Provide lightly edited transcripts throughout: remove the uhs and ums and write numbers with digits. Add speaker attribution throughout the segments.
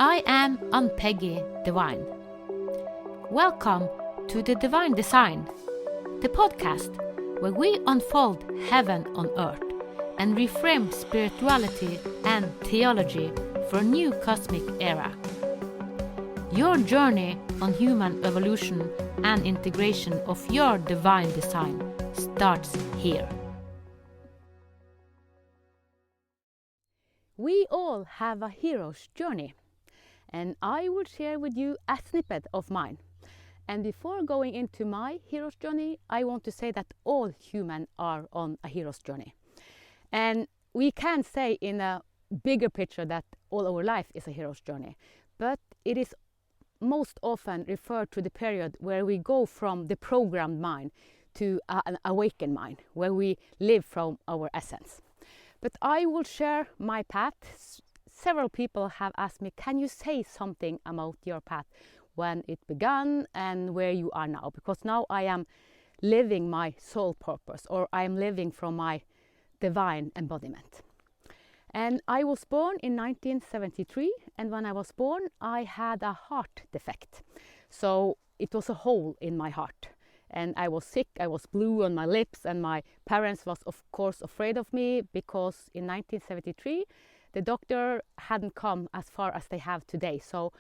Speaker 1: I am Ann-Peggy Divine. Welcome to the Divine Design, the podcast where we unfold heaven on earth and reframe spirituality and theology for a new cosmic era. Your journey on human evolution and integration of your divine design starts here. We all have a hero's journey, and I will share with you a snippet of mine. And before going into my hero's journey, I want to say that all humans are on a hero's journey. And we can say in a bigger picture that all our life is a hero's journey, but it is most often referred to the period where we go from the programmed mind to an awakened mind, where we live from our essence. But I will share my path. Several people have asked me, can you say something about your path, when it began and where you are now? Because now I am living my soul purpose, or I am living from my divine embodiment. And I was born in 1973, and when I was born I had a heart defect. So it was a hole in my heart. And I was sick, I was blue on my lips, and my parents was of course afraid of me, because in 1973 the doctor hadn't come as far as they have today. So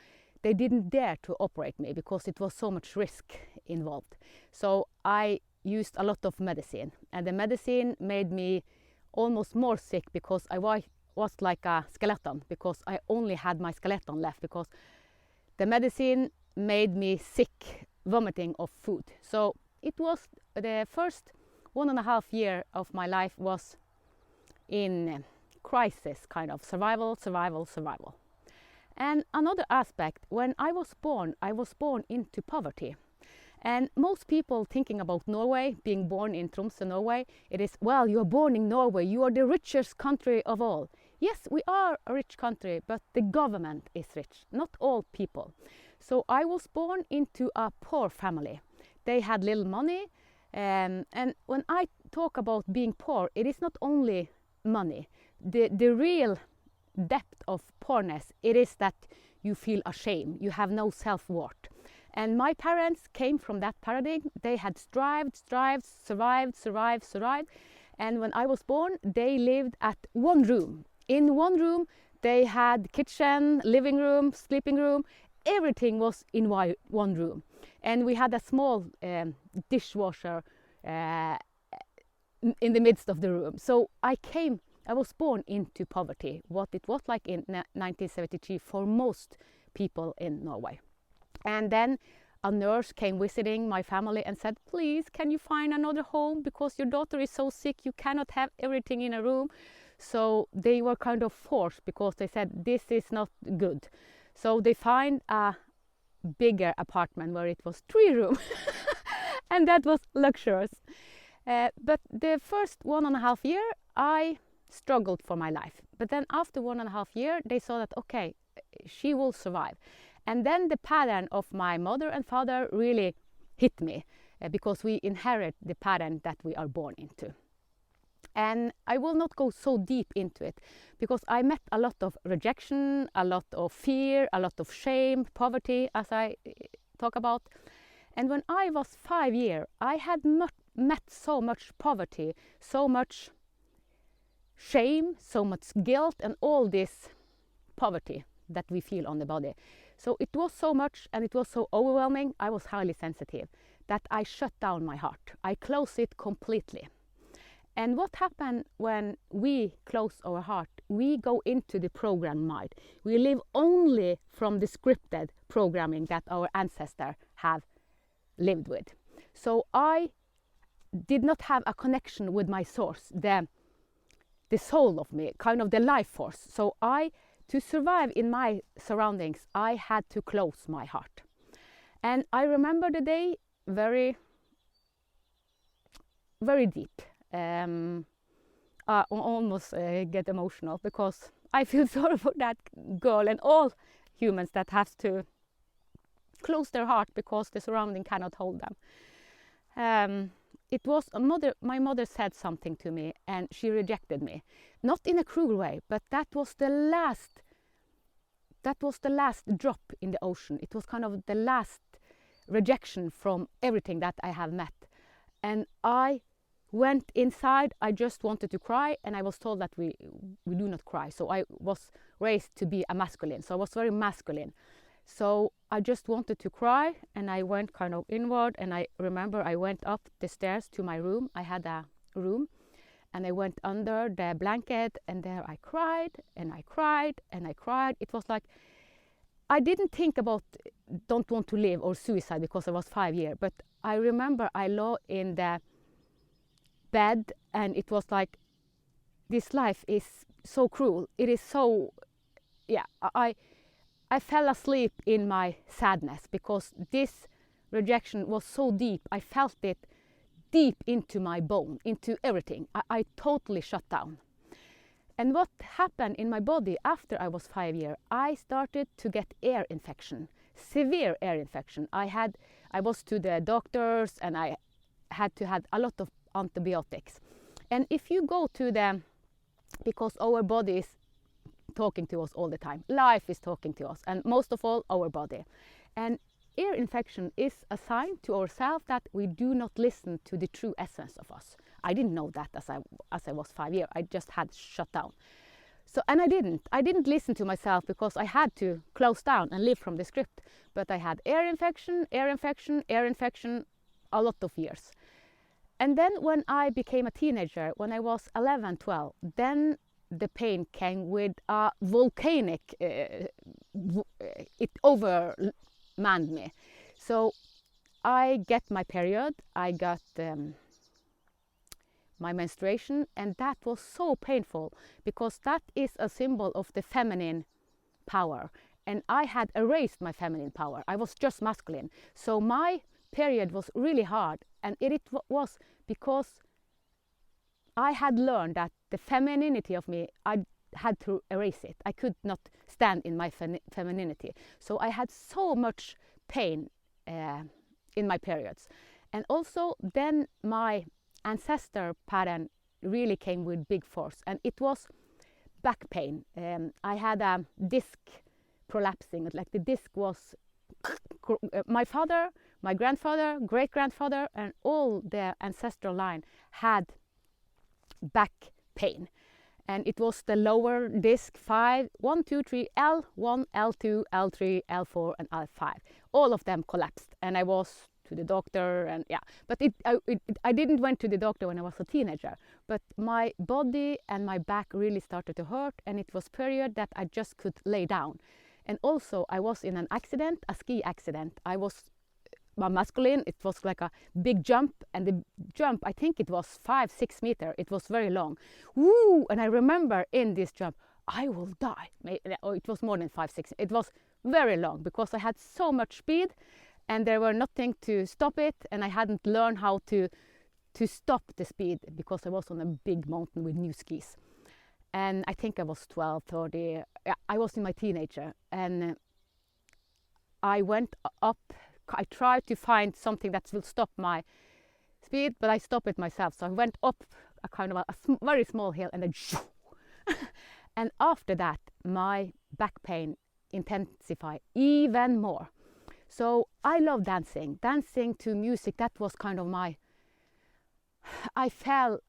Speaker 1: they didn't dare to operate me because it was so much risk involved. So I used a lot of medicine, and the medicine made me almost more sick, because I was like a skeleton, because I only had my skeleton left, because the medicine made me sick, vomiting of food. So it was the first 1.5 years of my life was in crisis, kind of survival. And another aspect, when I was born into poverty. And most people thinking about Norway, being born in Tromsø, Norway, it is, well, you are born in Norway, you are the richest country of all. Yes, we are a rich country, but the government is rich, not all people. So I was born into a poor family. They had little money, and when I talk about being poor, it is not only money. The real depth of poorness, it is that you feel ashamed, you have no self-worth. And my parents came from that paradigm. They had survived. And when I was born, they lived at one room. In one room, they had kitchen, living room, sleeping room. Everything was in one room. And we had a small dishwasher in the midst of the room. So I was born into poverty, what it was like in 1973 for most people in Norway. And then a nurse came visiting my family and said, please, can you find another home, because your daughter is so sick, you cannot have everything in a room. So they were kind of forced, because they said, this is not good. So they find a bigger apartment where it was 3 rooms, and that was luxurious. But the first 1.5 years, I struggled for my life. But then after 1.5 years, they saw that, okay, she will survive. And then the pattern of my mother and father really hit me, because we inherit the pattern that we are born into. And I will not go so deep into it, because I met a lot of rejection, a lot of fear, a lot of shame, poverty, as I talk about. And when I was 5 years, I had met so much poverty, so much shame, so much guilt, and all this poverty that we feel on the body. So it was so much, and it was so overwhelming. I was highly sensitive, that I shut down my heart. I closed it completely. And what happened when we close our heart? We go into the programmed mind. We live only from the scripted programming that our ancestors have lived with. So I did not have a connection with my source, the soul of me, kind of the life force. So to survive in my surroundings, I had to close my heart. And I remember the day very, very deep. I almost get emotional, because I feel sorry for that girl and all humans that have to close their heart because the surrounding cannot hold them. It was my mother said something to me, and she rejected me. Not in a cruel way, but that was the last that was the last drop in the ocean. It was kind of the last rejection from everything that I have met. And I went inside. I just wanted to cry, and I was told that we do not cry. So I was raised to be a masculine. So I was very masculine. So I just wanted to cry, and I went kind of inward. And I remember I went up the stairs to my room. I had a room, and I went under the blanket, and there I cried, and I cried, and I cried. It was like, I didn't think about don't want to live or suicide because I was 5 years, but I remember I lay in the bed, and it was like, this life is so cruel. It is so, yeah, I fell asleep in my sadness because this rejection was so deep. I felt it deep into my bone, into everything. I totally shut down. And what happened in my body after I was 5 years, I started to get ear infection, severe ear infection. I was to the doctors, and I had to have a lot of antibiotics. And if you go to because our body is talking to us all the time, life is talking to us, and most of all our body. And ear infection is a sign to ourselves that we do not listen to the true essence of us. I didn't know that as I was 5 years. I just had shut down. So, and I didn't listen to myself because I had to close down and live from the script. But I had ear infection, a lot of years. And then when I became a teenager, when I was 11, 12, then the pain came with a volcanic, it overmanned me. So I get my period, I got my menstruation, and that was so painful because that is a symbol of the feminine power. And I had erased my feminine power. I was just masculine. So my period was really hard, and it was because I had learned that the femininity of me, I had to erase it. I could not stand in my femininity. So I had so much pain in my periods. And also then my ancestor pattern really came with big force, and it was back pain. I had a disc prolapsing, like the disc was, my father, my grandfather, great-grandfather, and all the ancestral line had back pain. And it was the lower disc 1, 2, 3, L1, L2, L3, L4, and L5. All of them collapsed, and I was to the doctor, and yeah. But I didn't went to the doctor when I was a teenager. But my body and my back really started to hurt, and it was period that I just could lay down. And also I was in an accident, a ski accident. I was masculine. It was like a big jump, and the jump, I think it was 5-6 meters. It was very long. Woo! And I remember in this jump, I will die. It was more than 5-6. It was very long because I had so much speed, and there were nothing to stop it, and I hadn't learned how to stop the speed because I was on a big mountain with new skis. And I think I was 12, 30. I was in my teenager, and I went up. I tried to find something that will stop my speed, but I stopped it myself. So I went up a kind of a very small hill, and then and after that my back pain intensified even more. So I love dancing to music. That was kind of I felt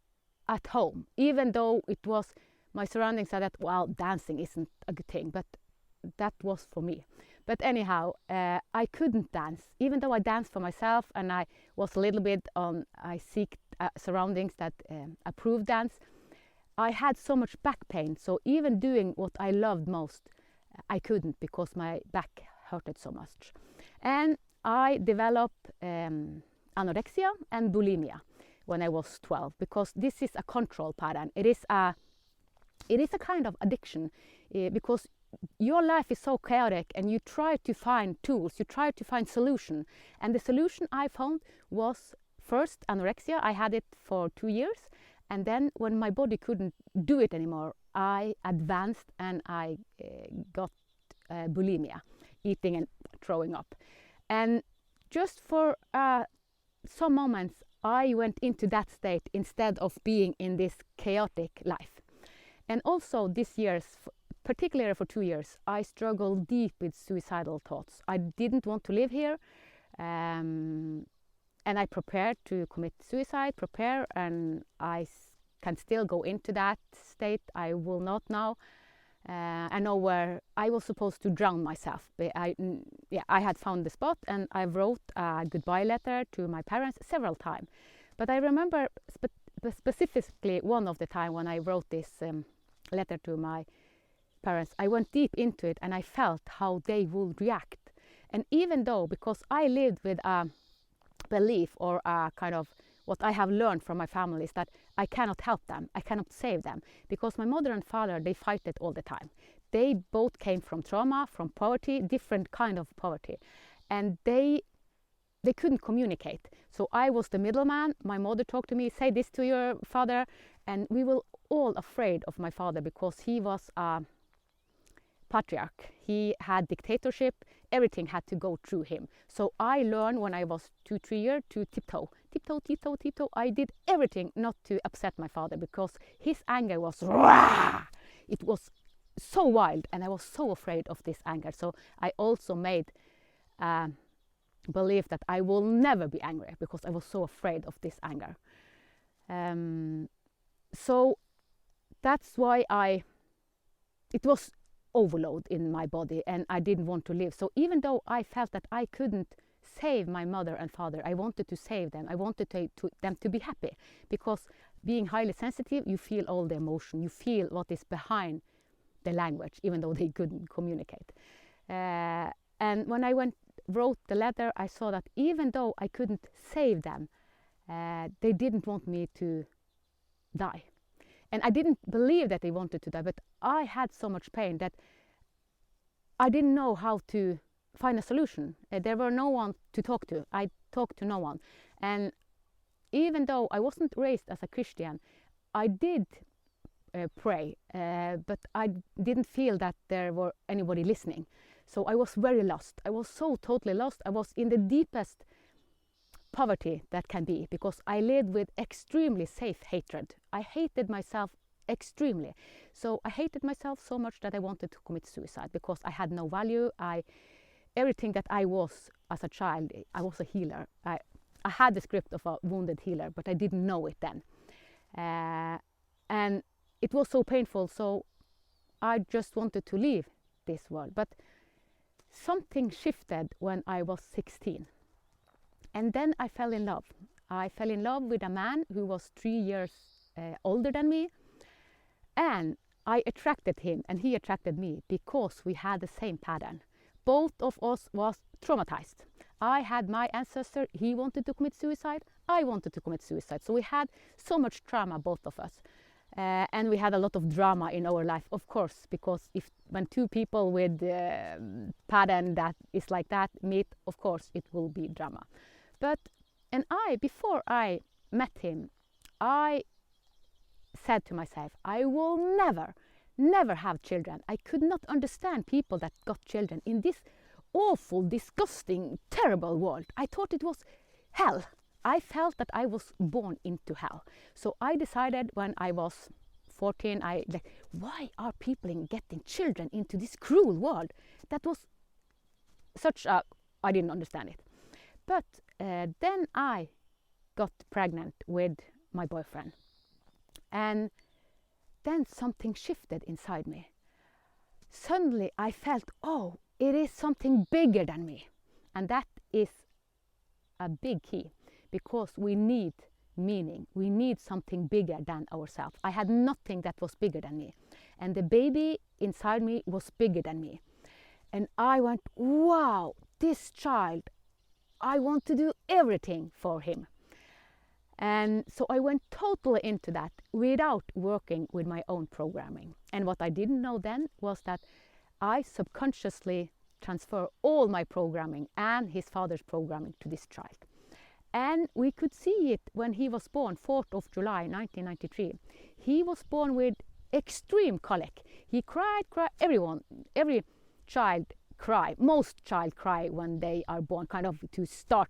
Speaker 1: at home, even though it was my surroundings said that, well, dancing isn't a good thing, but that was for me. But anyhow, I couldn't dance, even though I danced for myself, and I was a little bit I seek surroundings that approved dance. I had so much back pain, so even doing what I loved most, I couldn't because my back hurted so much. And I developed anorexia and bulimia when I was 12, because this is a control pattern. It is a kind of addiction, because your life is so chaotic, and you try to find tools, you try to find solution. And the solution I found was first anorexia. I had it for 2 years, and then when my body couldn't do it anymore, I advanced and I got bulimia, eating and throwing up. And just for some moments I went into that state instead of being in this chaotic life. And also this year's particularly for 2 years, I struggled deep with suicidal thoughts. I didn't want to live here, and I prepared to commit suicide, and I can still go into that state. I will not now. I know where I was supposed to drown myself. I had found the spot, and I wrote a goodbye letter to my parents several times. But I remember specifically one of the time when I wrote this letter to my parents. I went deep into it, and I felt how they would react. And even though, because I lived with a belief or a kind of what I have learned from my family is that I cannot help them, I cannot save them, because my mother and father, they fight it all the time. They both came from trauma, from poverty, different kind of poverty, and they couldn't communicate. So I was the middleman. My mother talked to me, say this to your father, and we were all afraid of my father because he was a patriarch. He had dictatorship. Everything had to go through him. So I learned when I was 2-3 years to tiptoe. I did everything not to upset my father because his anger was rah! It was so wild, and I was so afraid of this anger. So I also made believe that I will never be angry because I was so afraid of this anger. So that's why it was overload in my body, and I didn't want to live. So even though I felt that I couldn't save my mother and father, I wanted to save them. I wanted them to be happy, because being highly sensitive, you feel all the emotion, you feel what is behind the language, even though they couldn't communicate. And when I wrote the letter, I saw that even though I couldn't save them, they didn't want me to die. And I didn't believe that they wanted to die, but I had so much pain that I didn't know how to find a solution. There were no one to talk to. I talked to no one. And even though I wasn't raised as a Christian, I did pray, but I didn't feel that there were anybody listening. So I was very lost. I was so totally lost. I was in the deepest poverty that can be, because I lived with extremely safe hatred. I hated myself extremely. So I hated myself so much that I wanted to commit suicide because I had no value. Everything that I was as a child, I was a healer. I had the script of a wounded healer, but I didn't know it then. And it was so painful, so I just wanted to leave this world. But something shifted when I was 16. And then I fell in love. I fell in love with a man who was 3 years older than me. And I attracted him, and he attracted me because we had the same pattern. Both of us was traumatized. I had my ancestor, he wanted to commit suicide, I wanted to commit suicide. So we had so much trauma, both of us. And we had a lot of drama in our life, of course, because when two people with pattern that is like that meet, of course, it will be drama. Before I met him, I said to myself, I will never have children. I could not understand people that got children in this awful, disgusting, terrible world. I thought it was hell. I felt that I was born into hell. So I decided when I was 14, why are people getting children into this cruel world? That was I didn't understand it. But then I got pregnant with my boyfriend. And then something shifted inside me. Suddenly I felt, it is something bigger than me. And that is a big key, because we need meaning. We need something bigger than ourselves. I had nothing that was bigger than me. And the baby inside me was bigger than me. And I went, wow, this child, I want to do everything for him. And so I went totally into that without working with my own programming. And what I didn't know then was that I subconsciously transfer all my programming and his father's programming to this child. And we could see it when he was born, 4th of July, 1993. He was born with extreme colic. He cried, every child cry, most child cry when they are born, kind of to start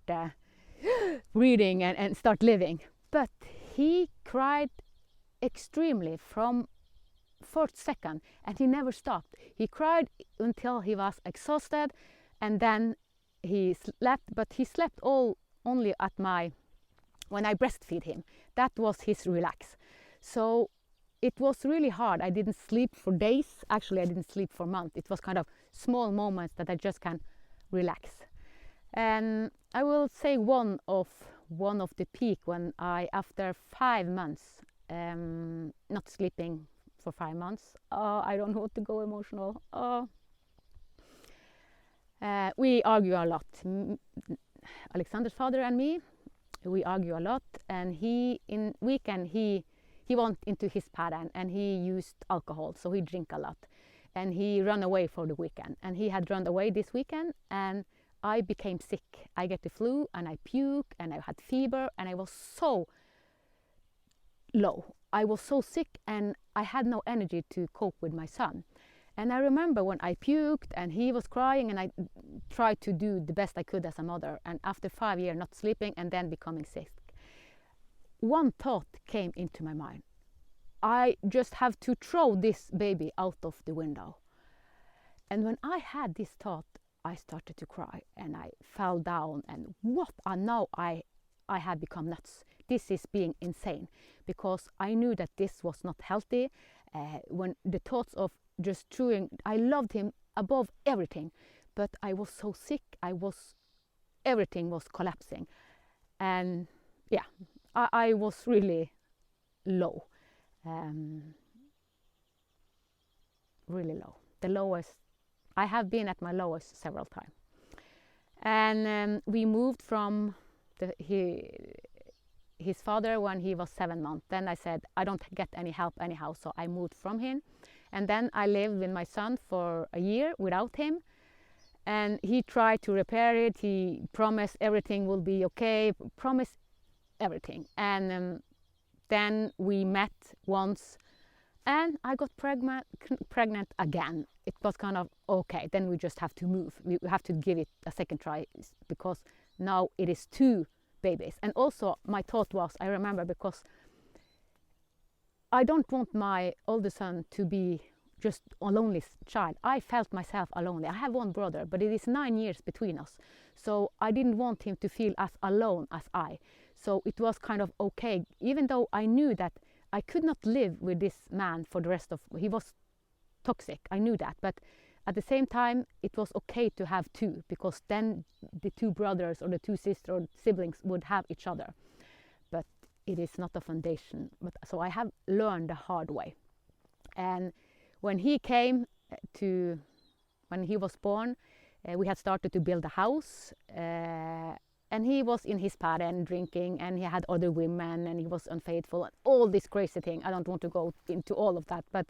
Speaker 1: breathing and start living. But he cried extremely from first second, and he never stopped. He cried until he was exhausted, and then he slept, but he slept only at when I breastfeed him. That was his relax. So it was really hard. I didn't sleep for days. Actually, I didn't sleep for months. It was kind of small moments that I just can relax. And I will say one of the peak when I, after 5 months, not sleeping for 5 months, I don't want to go emotional. We argue a lot. Alexander's father and me, we argue a lot, and in weekend he went into his pattern and he used alcohol, so he drank a lot, and he ran away for the weekend, and he had run away this weekend, and I became sick. I get the flu and I puke and I had fever, and I was so low. I was so sick and I had no energy to cope with my son. And I remember when I puked and he was crying, and I tried to do the best I could as a mother, and after 5 years not sleeping and then becoming sick, one thought came into my mind. I just have to throw this baby out of the window. And when I had this thought, I started to cry and I fell down, and now I had become nuts. This is being insane, because I knew that this was not healthy. When the thoughts of just throwing, I loved him above everything, but I was so sick. Everything was collapsing, and yeah, I was really low, really low. The lowest. I have been at my lowest several times. And we moved from his father when he was 7 months. Then I said, I don't get any help anyhow, so I moved from him. And then I lived with my son for a year without him. And he tried to repair it. He promised everything will be okay, promised everything. And then we met once, and I got pregnant again. It was kind of, okay, then we just have to move. We have to give it a second try, because now it is 2 babies. And also my thought was, I remember, because I don't want my older son to be just a lonely child. I felt myself alone. I have one brother, but it is 9 years between us. So I didn't want him to feel as alone as I. So it was kind of okay, even though I knew that I could not live with this man for the rest of, he was toxic, I knew that. But at the same time, it was okay to have 2, because then the 2 brothers or the 2 sisters or siblings would have each other. But it is not a foundation. So I have learned the hard way. And when he came when he was born, we had started to build a house, and he was in his pattern drinking, and he had other women, and he was unfaithful, and all this crazy thing. I don't want to go into all of that, but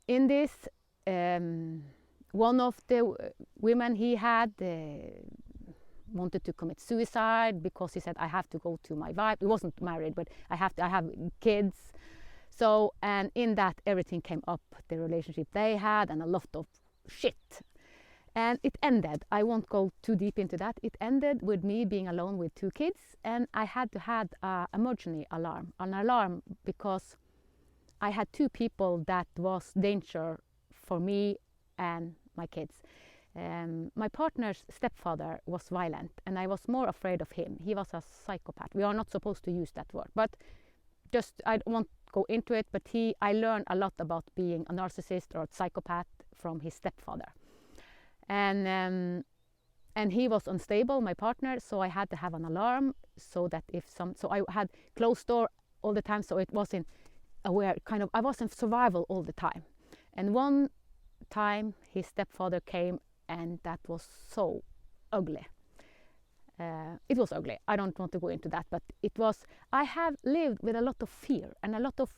Speaker 1: in this, one of the women he had wanted to commit suicide, because he said, I have to go to my wife. He wasn't married, but I have kids. So, and in that, everything came up, the relationship they had, and a lot of shit. And it ended, I won't go too deep into that, it ended with me being alone with 2 kids, and I had to have an emergency alarm, because I had 2 people that was danger for me and my kids. My partner's stepfather was violent, and I was more afraid of him. He was a psychopath. We are not supposed to use that word, but just, I won't go into it, but I learned a lot about being a narcissist or a psychopath from his stepfather. And he was unstable, my partner, so I had to have an alarm, so that so I had closed door all the time, so it wasn't aware, I was in survival all the time. And one time his stepfather came, and that was so ugly. It was ugly. I don't want to go into that, but it was, I have lived with a lot of fear and a lot of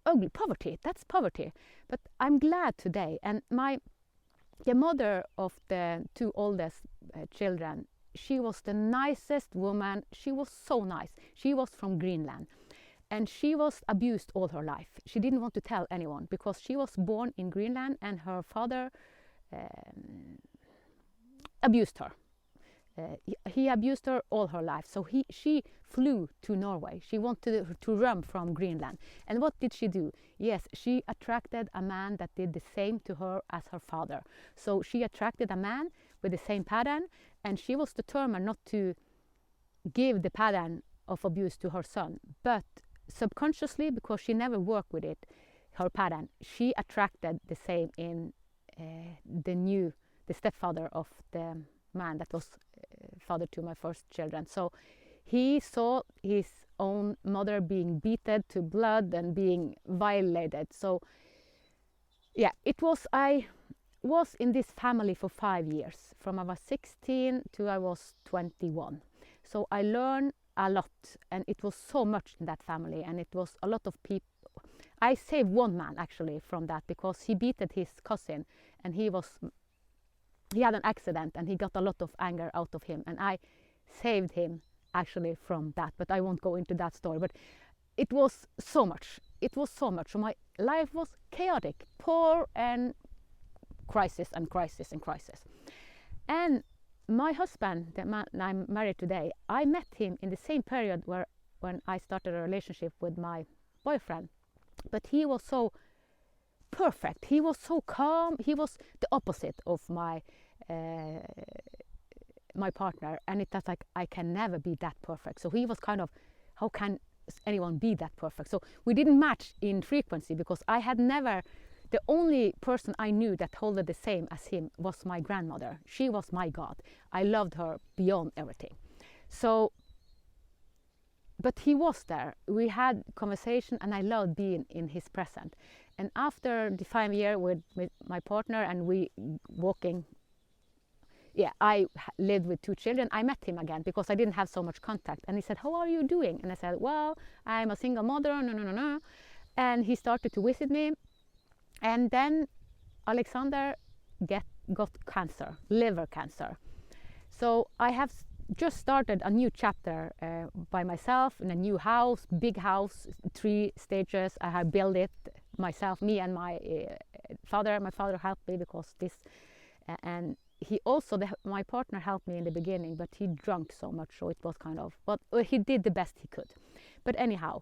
Speaker 1: ugly poverty. That's poverty. But I'm glad today. And the mother of the 2 oldest children, she was the nicest woman. She was so nice. She was from Greenland, and she was abused all her life. She didn't want to tell anyone, because she was born in Greenland, and her father abused her. he abused her all her life. So she flew to Norway. She wanted to run from Greenland. And what did she do? Yes, she attracted a man that did the same to her as her father. So she attracted a man with the same pattern, and she was determined not to give the pattern of abuse to her son. But subconsciously, because she never worked with it, her pattern, she attracted the same in the stepfather of the man that was father to my first children. So he saw his own mother being beaten to blood and being violated. So yeah, I was in this family for 5 years, from I was 16 to I was 21. So I learned a lot, and it was so much in that family, and it was a lot of people. I saved one man actually from that, because he beated his cousin, and he had an accident, and he got a lot of anger out of him, and I saved him actually from that. But I won't go into that story. But it was so much. It was so much. So my life was chaotic, poor, and crisis and crisis and crisis. And my husband, the man I'm married today, I met him in the same period when I started a relationship with my boyfriend. But he was so perfect. He was so calm. He was the opposite of my partner, and it was like, I can never be that perfect. So he was kind of, how can anyone be that perfect? So we didn't match in frequency, because I had never, the only person I knew that held the same as him was my grandmother. She was my God. I loved her beyond everything. So, but he was there. We had conversation, and I loved being in his presence. And after the 5 years with my partner, and we walking, I lived with 2 children. I met him again, because I didn't have so much contact. And he said, how are you doing? And I said, well, I'm a single mother, no. And he started to visit me. And then Alexander got cancer, liver cancer. So I have just started a new chapter by myself in a new house, big house, 3 stages. I have built it myself, me and my father. My father helped me because this, and he also, my partner helped me in the beginning, but he drank so much, so it was kind of, but he did the best he could. But anyhow,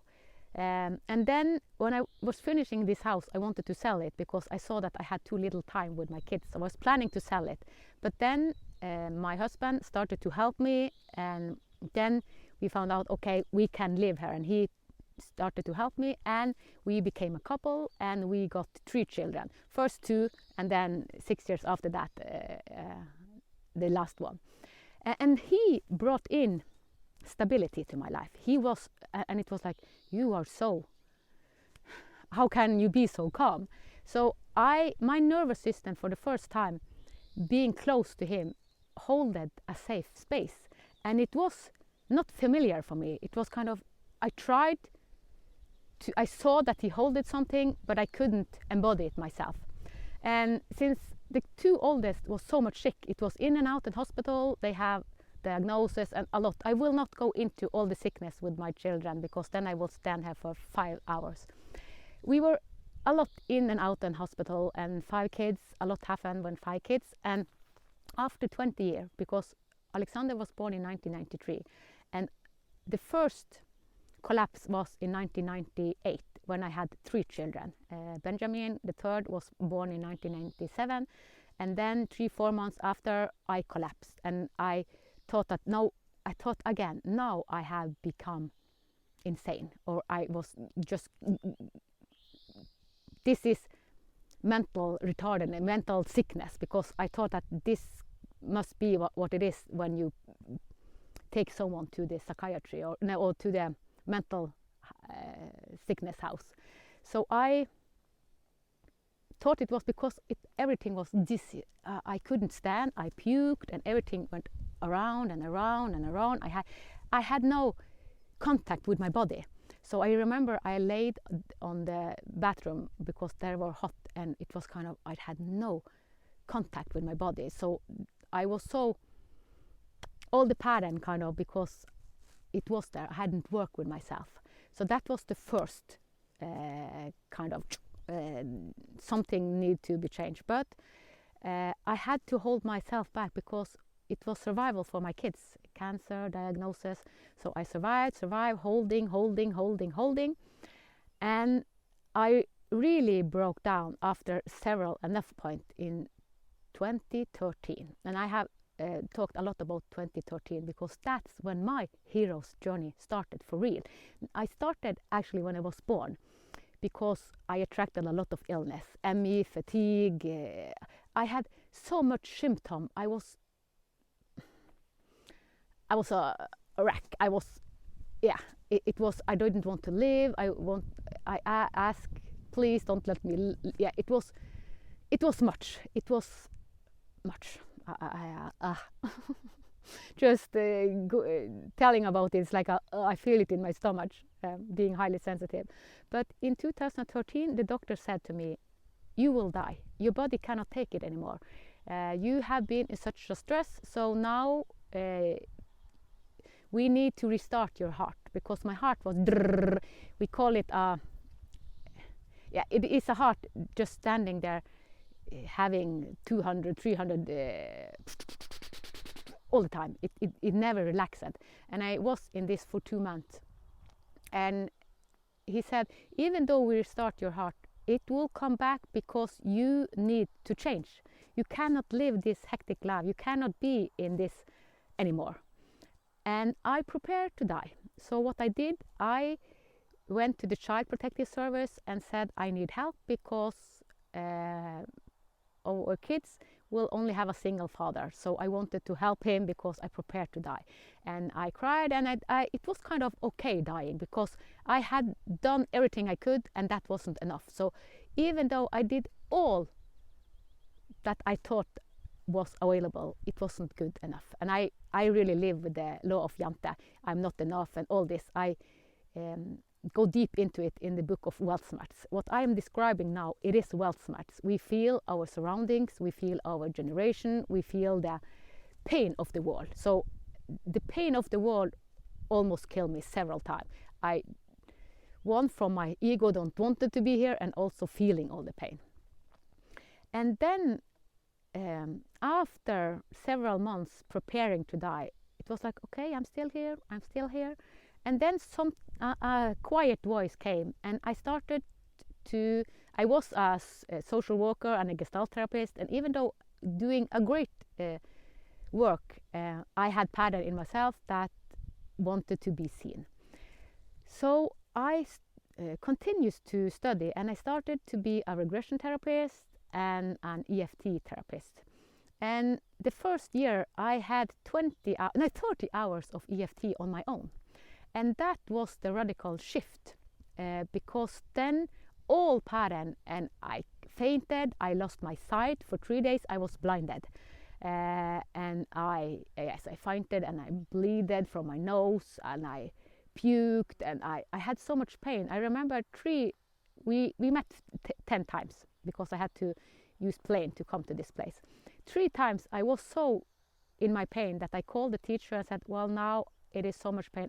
Speaker 1: and then when I was finishing this house, I wanted to sell it, because I saw that I had too little time with my kids. I was planning to sell it, but then my husband started to help me, and then we found out, okay, we can live here, and he started to help me, and we became a couple, and we got 3 children. First 2, and then 6 years after that, the last one. And he brought in stability to my life. He was, and it was like, you are so, how can you be so calm? So my nervous system, for the first time, being close to him, holded a safe space. And it was not familiar for me. It was kind of, I saw that he holded something, but I couldn't embody it myself. And since the 2 oldest was so much sick, it was in and out in hospital, they have diagnosis and a lot. I will not go into all the sickness with my children, because then I will stand here for 5 hours. We were a lot in and out in hospital, and 5 kids, a lot happened when 5 kids. And after 20 years, because Alexander was born in 1993, and the first collapse was in 1998, when I had 3 children. Benjamin, the third, was born in 1997, and then 3-4 months after, I collapsed, and I thought again, now I have become insane, or I was just, this is mental retarded, mental sickness, because I thought that this must be what it is when you take someone to the psychiatry or to the mental sickness house. So I thought it was because everything was dizzy. I couldn't stand, I puked, and everything went around and around and around. I had no contact with my body. So I remember I laid on the bathroom, because they were hot, and it was kind of, I had no contact with my body. So I was so, all the pattern kind of, because it was there, I hadn't worked with myself. So that was the first kind of something need to be changed. But I had to hold myself back, because it was survival for my kids, cancer diagnosis. So I survived, holding. And I really broke down after several enough points in 2013. And I have talked a lot about 2013 because that's when my hero's journey started for real. I started actually when I was born because I attracted a lot of illness, ME, fatigue. I had so much symptom. I was a wreck. It was, I didn't want to live. I asked, please don't let me, it was much. It was much. Just telling about it, it's like I feel it in my stomach, being highly sensitive. But in 2013, the doctor said to me, you will die. Your body cannot take it anymore. You have been in such a stress, so now we need to restart your heart, because my heart was drrrr. We call it it is a heart just standing there having 200, 300 all the time. It never relaxed. And I was in this for 2 months. And he said, even though we restart your heart, it will come back because you need to change. You cannot live this hectic life. You cannot be in this anymore. And I prepared to die. So what I did, I went to the Child Protective Service and said I need help because our kids will only have a single father. So I wanted to help him because I prepared to die. And I cried, and it was kind of okay dying because I had done everything I could, and that wasn't enough. So even though I did all that I thought was available, it wasn't good enough. And I really live with the law of Jante. I'm not enough and all this. I go deep into it in the book of Wealth Smarts. What I am describing now, it is Wealth Smarts. We feel our surroundings, we feel our generation, we feel the pain of the world. So the pain of the world almost killed me several times. One from my ego don't wanted to be here, and also feeling all the pain. And then after several months preparing to die, it was like, okay, I'm still here. And then a quiet voice came, and I started to, I was a social worker and a gestalt therapist, and even though doing a great work, I had pattern in myself that wanted to be seen. So I continued to study, and I started to be a regression therapist and an EFT therapist. And the first year I had 30 hours of EFT on my own. And that was the radical shift, because then all pattern, and I fainted, I lost my sight for 3 days, I was blinded. And I fainted and I bleeded from my nose, and I puked, and I had so much pain. I remember we met 10 times because I had to use plane to come to this place. 3 times I was so in my pain that I called the teacher and said, well, now it is so much pain,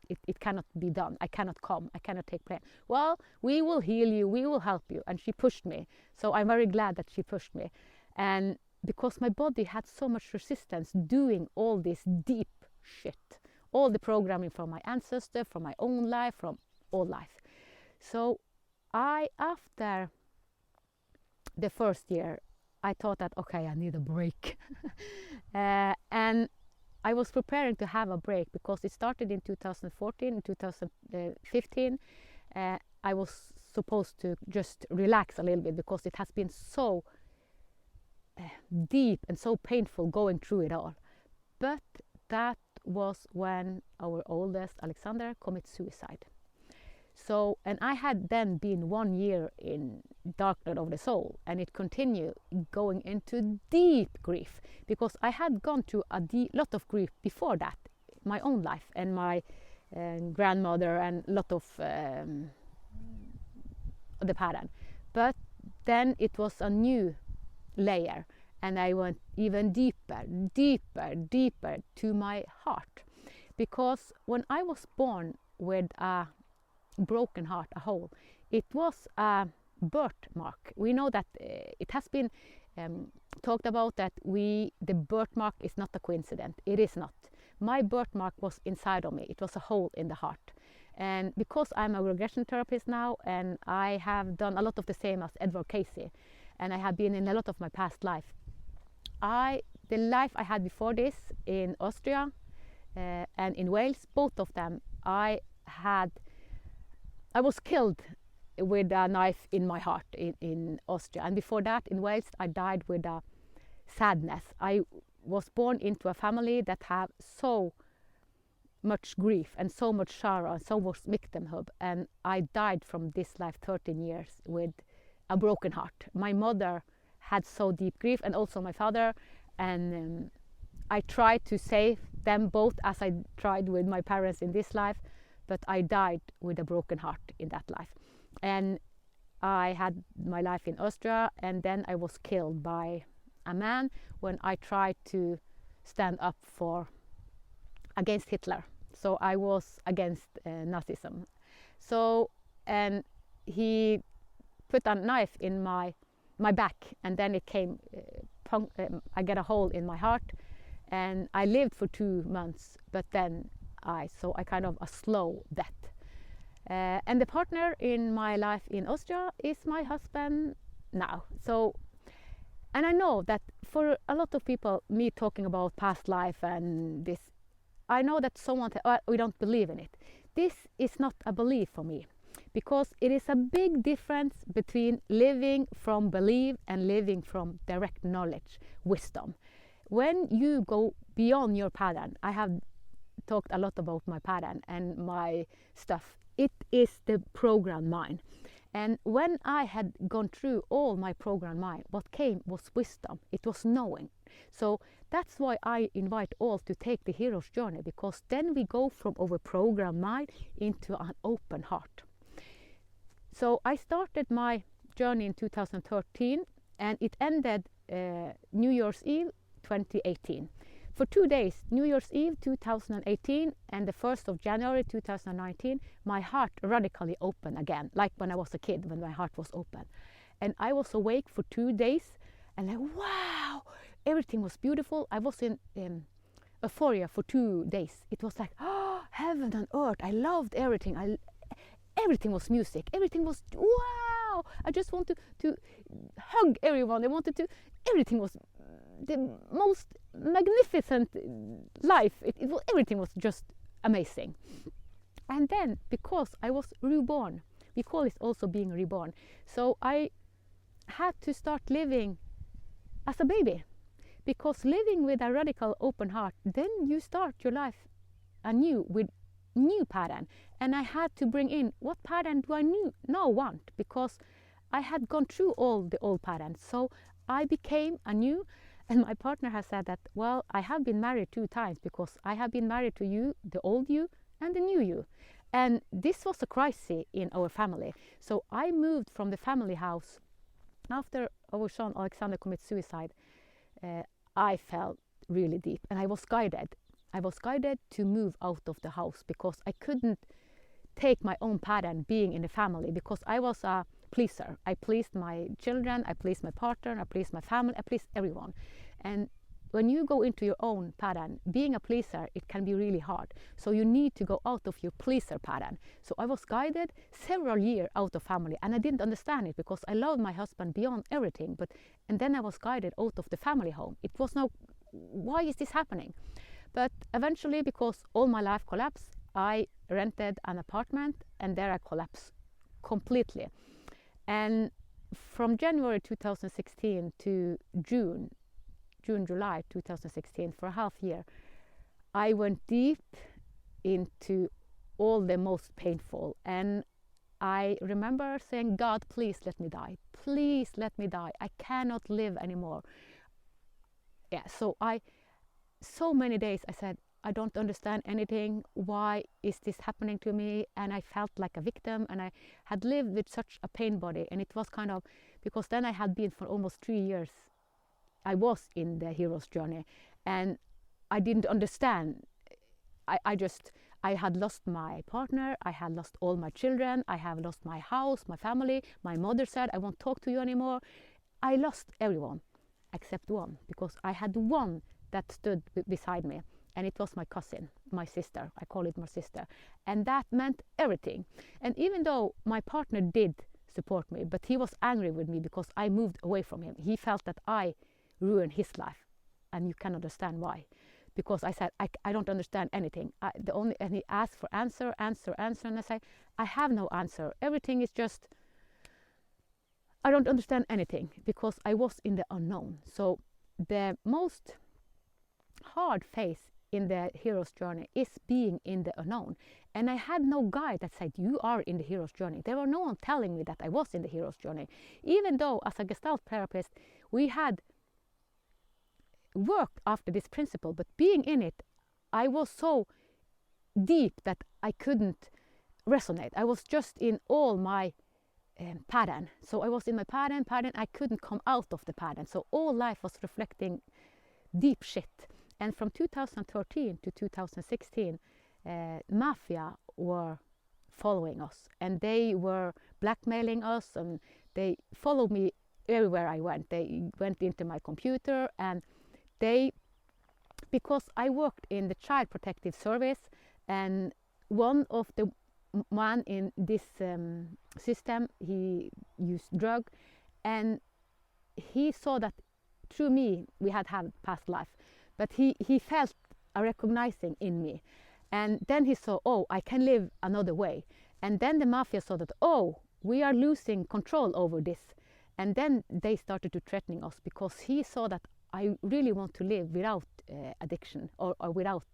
Speaker 1: it cannot be done, I cannot come, I cannot take plane. Well, we will heal you, we will help you. And she pushed me. So I'm very glad that she pushed me. And because my body had so much resistance doing all this deep shit, all the programming from my ancestor, from my own life, from all life. So after the first year, I thought that, okay, I need a break. And I was preparing to have a break because it started in 2014, in 2015. I was supposed to just relax a little bit because it has been so deep and so painful going through it all. But that was when our oldest, Alexander, committed suicide. So, and I had then been 1 year in dark night of the soul, and it continued going into deep grief because I had gone through a lot of grief before that, my own life and my grandmother and a lot of the pattern. But then it was a new layer, and I went even deeper to my heart, because when I was born with a broken heart, a hole, it was a birthmark. We know that it has been talked about that the birthmark is not a coincidence. It is not. My birthmark was inside of me. It was a hole in the heart. And because I'm a regression therapist now, and I have done a lot of the same as Edward Casey, and I have been in a lot of my past life, the life I had before this in Austria and in Wales, both of them, I was killed with a knife in my heart in Austria, and before that in Wales I died with a sadness. I was born into a family that have so much grief and so much sorrow and so much victimhood, and I died from this life 13 years with a broken heart. My mother had so deep grief, and also my father, and I tried to save them both as I tried with my parents in this life, but I died with a broken heart in that life. And I had my life in Austria, and then I was killed by a man when I tried to stand up against Hitler. So I was against Nazism. So, and he put a knife in my back, and then it came, I got a hole in my heart, and I lived for 2 months, but then I kind of a slow death. And the partner in my life in Austria is my husband now. So, and I know that for a lot of people, me talking about past life and this, I know that someone we don't believe in it. This is not a belief for me, because it is a big difference between living from belief and living from direct knowledge, wisdom. When you go beyond your pattern, I have talked a lot about my pattern and my stuff. It is the programmed mind. And when I had gone through all my programmed mind, what came was wisdom. It was knowing. So that's why I invite all to take the hero's journey, because then we go from our programmed mind into an open heart. So I started my journey in 2013, and it ended New Year's Eve 2018. For 2 days, New Year's Eve 2018 and the 1st of January 2019, my heart radically opened again, like when I was a kid, when my heart was open. And I was awake for 2 days, and like, wow, everything was beautiful. I was in euphoria for 2 days. It was like, oh, heaven and earth. I loved everything. Everything was music. Everything was, wow. I just wanted to hug everyone. Everything was the most magnificent life. Everything was just amazing. And then, because I was reborn, we call it also being reborn. So I had to start living as a baby, because living with a radical open heart, then you start your life anew with new pattern. And I had to bring in, what pattern do I now want? Because I had gone through all the old patterns. So I became anew. And my partner has said that, well, I have been married 2 times, because I have been married to you, the old you, and the new you. And this was a crisis in our family. So I moved from the family house. After our son Alexander committed suicide, I felt really deep, and I was guided. I was guided to move out of the house, because I couldn't take my own pattern being in the family, because I was a pleaser. I pleased my children, I pleased my partner, I pleased my family, I pleased everyone. And when you go into your own pattern, being a pleaser, it can be really hard. So you need to go out of your pleaser pattern. So I was guided several years out of family, and I didn't understand it, because I loved my husband beyond everything. And then I was guided out of the family home. It was no, why is this happening? But eventually, because all my life collapsed, I rented an apartment, and there I collapsed completely. And from January 2016 to July 2016, for a half year, I went deep into all the most painful. And I remember saying, God, please let me die. Please let me die. I cannot live anymore. Yeah, so many days I said, I don't understand anything. Why is this happening to me? And I felt like a victim, and I had lived with such a pain body. And it was kind of, because then I had been for almost 3 years, I was in the hero's journey, and I didn't understand. I had lost my partner, I had lost all my children, I have lost my house, my family. My mother said, I won't talk to you anymore. I lost everyone. except one, because I had one that stood beside me, and it was my cousin, my sister. I call it my sister, and that meant everything. And even though my partner did support me, but he was angry with me because I moved away from him. He felt that I ruined his life, and you can understand why. Because I said, I don't understand anything. And he asked for answer, and I say, I have no answer. Everything is just, I don't understand anything, because I was in the unknown. So the most hard phase in the hero's journey is being in the unknown. And I had no guide that said, you are in the hero's journey. There was no one telling me that I was in the hero's journey. Even though as a Gestalt therapist, we had worked after this principle, but being in it, I was so deep that I couldn't resonate. I was just in all my pattern. So I was in my pattern, I couldn't come out of the pattern. So all life was reflecting deep shit. And from 2013 to 2016, mafia were following us, and they were blackmailing us, and they followed me everywhere I went. They went into my computer, and because I worked in the Child Protective Service, and one of the man in this system, he used drug, and he saw that through me we had past life, but he felt a recognizing in me. And then he saw, oh, I can live another way. And then the mafia saw that, oh, we are losing control over this. And then they started to threaten us, because he saw that I really want to live without addiction or without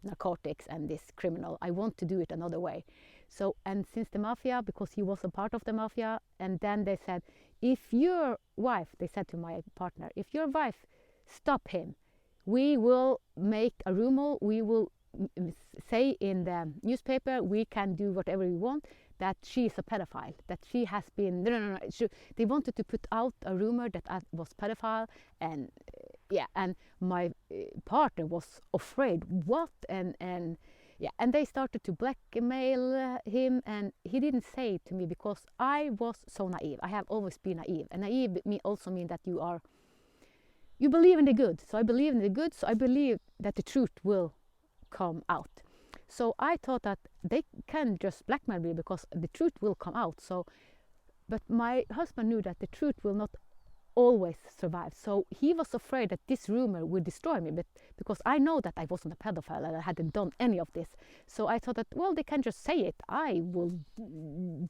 Speaker 1: narcotics and this criminal. I want to do it another way. So, and since the mafia, because he was a part of the mafia, and then they said, if your wife, they said to my partner, if your wife stop him, we will make a rumor, we will say in the newspaper, we can do whatever we want, that she is a pedophile, that she has been, no. They wanted to put out a rumor that I was pedophile, and and my partner was afraid, what, and they started to blackmail him, and he didn't say it to me because I was so naive. I have always been naive, and naive also means that you believe in the good. So I believe in the good, so I believe that the truth will come out. So I thought that they can just blackmail me because the truth will come out. So, but my husband knew that the truth will not always survive. So he was afraid that this rumor would destroy me, but because I know that I wasn't a pedophile and I hadn't done any of this. So I thought that, well, they can just say it. I will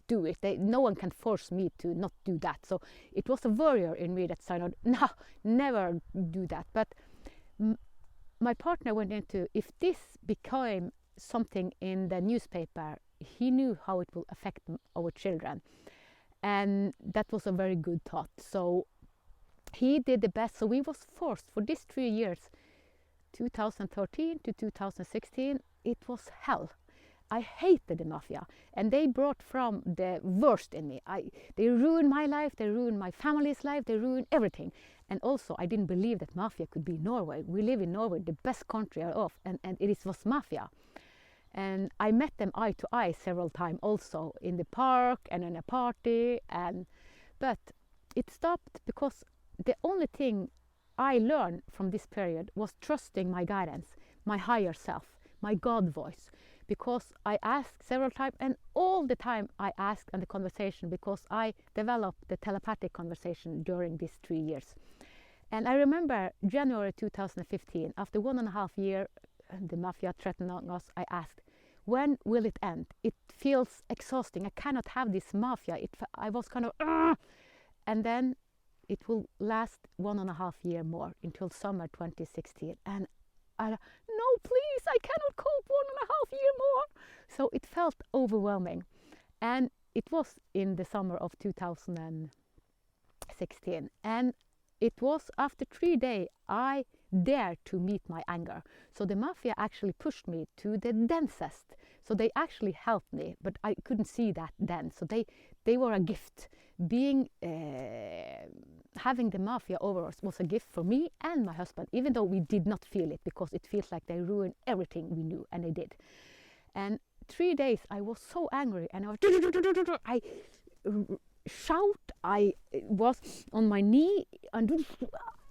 Speaker 1: do it. No one can force me to not do that. So it was a warrior in me that said, no, never do that. But my partner went into, if this became something in the newspaper, he knew how it will affect our children. And that was a very good thought. So he did the best. So we was forced for these 3 years, 2013 to 2016, it was hell. I hated the mafia, and they brought from the worst in me. They ruined my life, they ruined my family's life, they ruined everything. And also, I didn't believe that mafia could be Norway. We live in Norway, the best country of, and it was mafia. And I met them eye to eye several times also in the park and in a party. But it stopped because the only thing I learned from this period was trusting my guidance, my higher self, my God voice. Because I asked several times, and all the time I asked in the conversation, because I developed the telepathic conversation during these 3 years. And I remember January 2015, after 1.5 years, the mafia threatening us, I asked, when will it end? It feels exhausting. I cannot have this mafia. I was kind of, and then it will last 1.5 years more until summer 2016. And no, please, I cannot cope 1.5 years more. So it felt overwhelming. And it was in the summer of 2016. And it was after 3 days I dared to meet my anger. So the mafia actually pushed me to the densest. So they actually helped me, but I couldn't see that then. So they were a gift. Having the mafia over us was a gift for me and my husband, even though we did not feel it, because it feels like they ruined everything we knew, and they did. And 3 days I was so angry, and I shout, I was on my knee and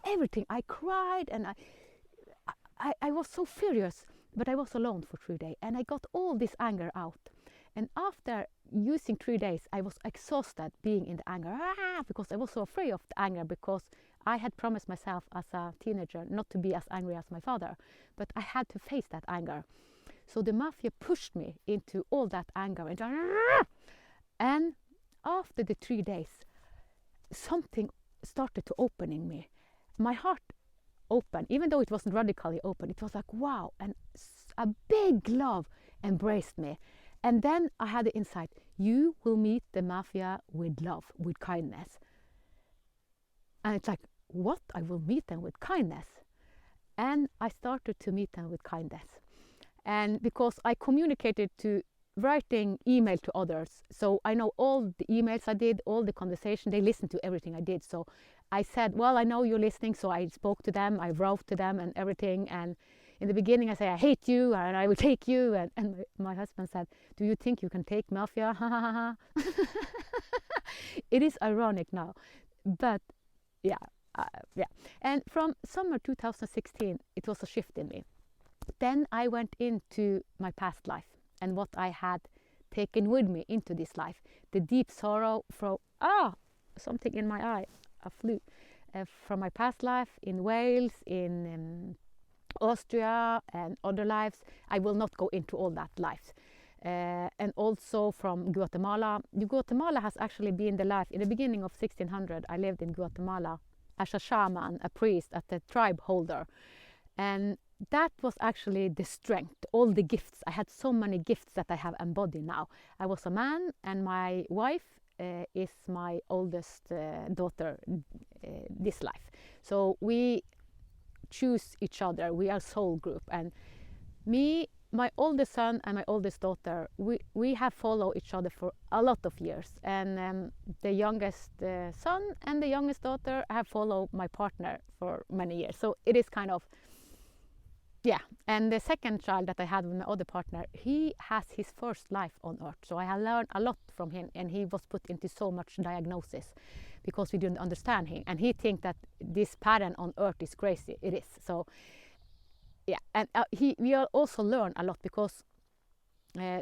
Speaker 1: everything. I cried and I was so furious, but I was alone for 3 days and I got all this anger out. And after using 3 days, I was exhausted being in the anger because I was so afraid of the anger, because I had promised myself as a teenager not to be as angry as my father, but I had to face that anger. So the mafia pushed me into all that anger. And after the 3 days, something started to open in me. My heart open, even though it wasn't radically open. It was like, wow, and a big love embraced me. And then I had the insight, you will meet the mafia with love, with kindness. And it's like, what? I will meet them with kindness. And I started to meet them with kindness. And because I communicated to writing email to others, so I know all the emails I did, all the conversation, they listened to everything I did. So I said, well, I know you're listening, so I spoke to them, I wrote to them and everything. And in the beginning I say, I hate you and I will take you. And my husband said, do you think you can take mafia? It is ironic now, but yeah. And from summer 2016, it was a shift in me. Then I went into my past life and what I had taken with me into this life. The deep sorrow from, something in my eye, a flew, from my past life in Wales, in Austria and other lives. I will not go into all that lives. And also from Guatemala. Guatemala has actually been the life, in the beginning of 1600, I lived in Guatemala as a shaman, a priest, as a tribe holder. And that was actually the strength, all the gifts. I had so many gifts that I have embodied now. I was a man and my wife is my oldest daughter this life. So we choose each other. We are soul group. And me, my oldest son and my oldest daughter, we have followed each other for a lot of years. And the youngest son and the youngest daughter have followed my partner for many years. So it is kind of, yeah. And the second child that I had with my other partner, he has his first life on earth. So I have learned a lot from him, and he was put into so much diagnosis because we didn't understand him. And he thinks that this pattern on earth is crazy. It is. So yeah, and we also learn a lot because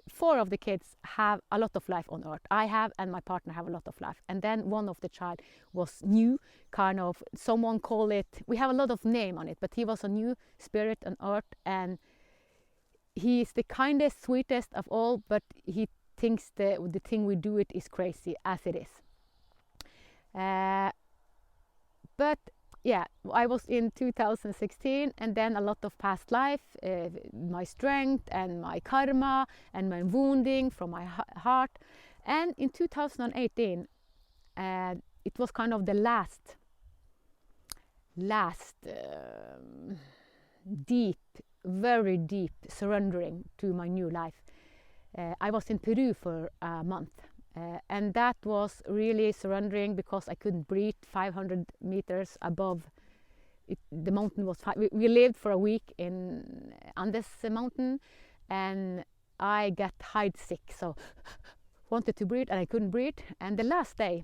Speaker 1: 4 of the kids have a lot of life on earth. I have, and my partner have a lot of life. And then one of the child was new, kind of, someone call it, we have a lot of name on it, but he was a new spirit on earth, and he is the kindest, sweetest of all, but he thinks the thing we do it is crazy, as it is. But yeah, I was in 2016, and then a lot of past life, my strength and my karma and my wounding from my heart. And in 2018, it was kind of the last deep, very deep surrendering to my new life. I was in Peru for a month. And that was really surrendering because I couldn't breathe 500 meters above. The mountain was we lived for a week in Andes mountain, and I got hide sick, so wanted to breathe and I couldn't breathe. And the last day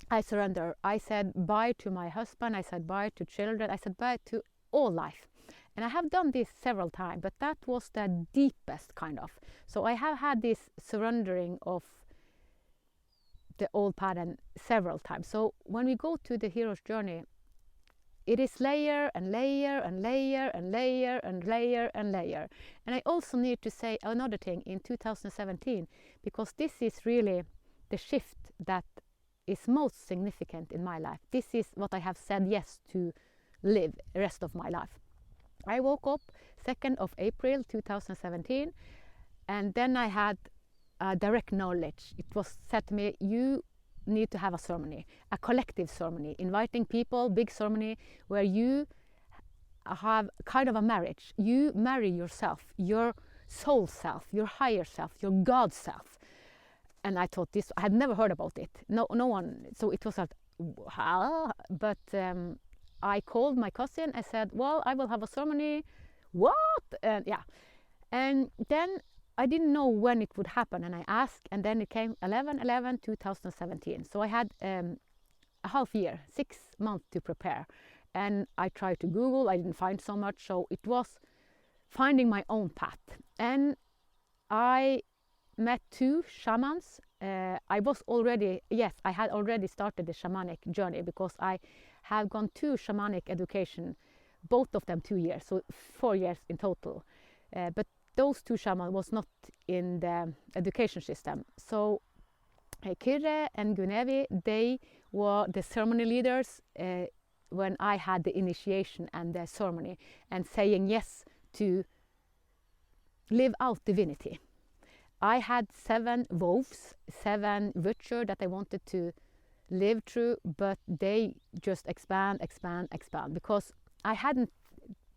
Speaker 1: I surrendered. I said bye to my husband, I said bye to children, I said bye to all life. And I have done this several times, but that was the deepest kind of. So I have had this surrendering of the old pattern several times. So when we go to the hero's journey, it is layer and layer and layer and layer and layer and layer. And I also need to say another thing in 2017, because this is really the shift that is most significant in my life. This is what I have said yes to live the rest of my life. I woke up 2nd of April 2017, and then I had direct knowledge. It was said to me, you need to have a ceremony, a collective ceremony, inviting people, big ceremony, where you have kind of a marriage. You marry yourself, your soul self, your higher self, your God self. And I thought this, I had never heard about it. No one, so it was like, how? But I called my cousin, I said, well, I will have a ceremony. What? And yeah. And then I didn't know when it would happen, and I asked, and then it came 11/11/2017. So I had a half year, 6 months to prepare. and I tried to Google. I didn't find so much, so it was finding my own path. And I met two shamans. I had already started the shamanic journey because I have gone to shamanic education, both of them 2 years, so 4 years in total. But those two shamans was not in the education system. So Kyrre and Gunevi, they were the ceremony leaders when I had the initiation and the ceremony, and saying yes to live out divinity. I had 7 vows, 7 virtues that I wanted to live through, but they just expand because I hadn't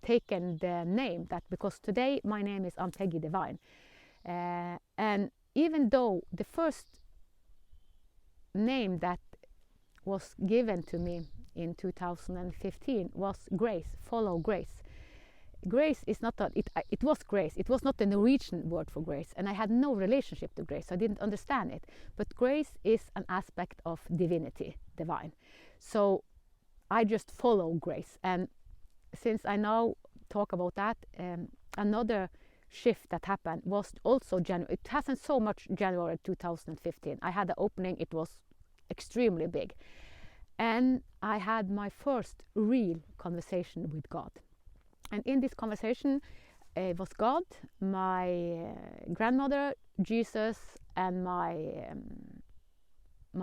Speaker 1: taken the name that, because today my name is Ann-Peggy Divine. And even though the first name that was given to me in 2015 was Grace, follow Grace. Grace is not it was grace. It was not the Norwegian word for grace, and I had no relationship to grace. I didn't understand it. But grace is an aspect of divinity, divine. So I just follow grace. And since I now talk about that, another shift that happened was also January. It hasn't so much January 2015. I had the opening. It was extremely big. And I had my first real conversation with God. And in this conversation, it was God, my grandmother, Jesus, and my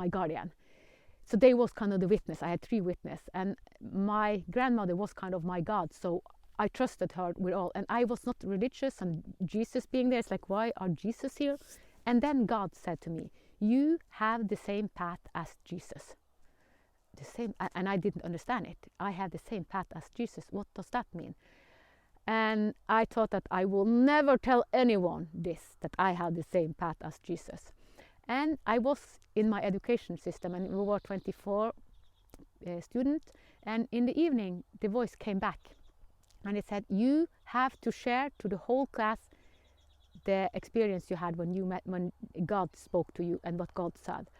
Speaker 1: guardian. So they was kind of the witness. I had 3 witnesses, and my grandmother was kind of my God. So I trusted her with all. And I was not religious, and Jesus being there, it's like, why are Jesus here? And then God said to me, you have the same path as Jesus. The same, and I didn't understand it. I have the same path as Jesus. What does that mean? And I thought that I will never tell anyone this, that I have the same path as Jesus. And I was in my education system, and we were 24 students. And in the evening, the voice came back, and it said, you have to share to the whole class the experience you had when God spoke to you and what God said.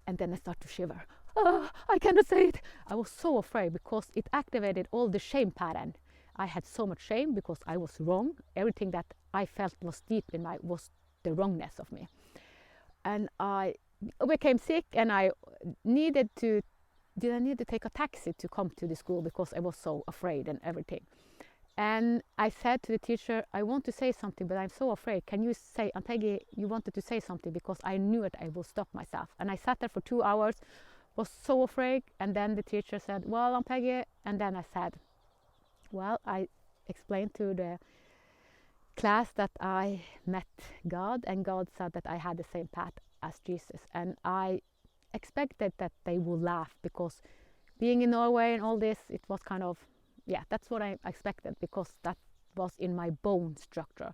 Speaker 1: And then I started to shiver. Oh, I cannot say it. I was so afraid because it activated all the shame pattern. I had so much shame because I was wrong. Everything that I felt was deep in was the wrongness of me. And I became sick, and I needed to take a taxi to come to the school because I was so afraid and everything. And I said to the teacher, I want to say something, but I'm so afraid. Can you say, Ann-Peggy, you wanted to say something, because I knew that I will stop myself. And I sat there for 2 hours, was so afraid. And then the teacher said, well, Ann-Peggy, and then I said, well, I explained to the class that I met God, and God said that I had the same path as Jesus. And I expected that they would laugh, because being in Norway and all this, it was kind of, yeah, that's what I expected, because that was in my bone structure.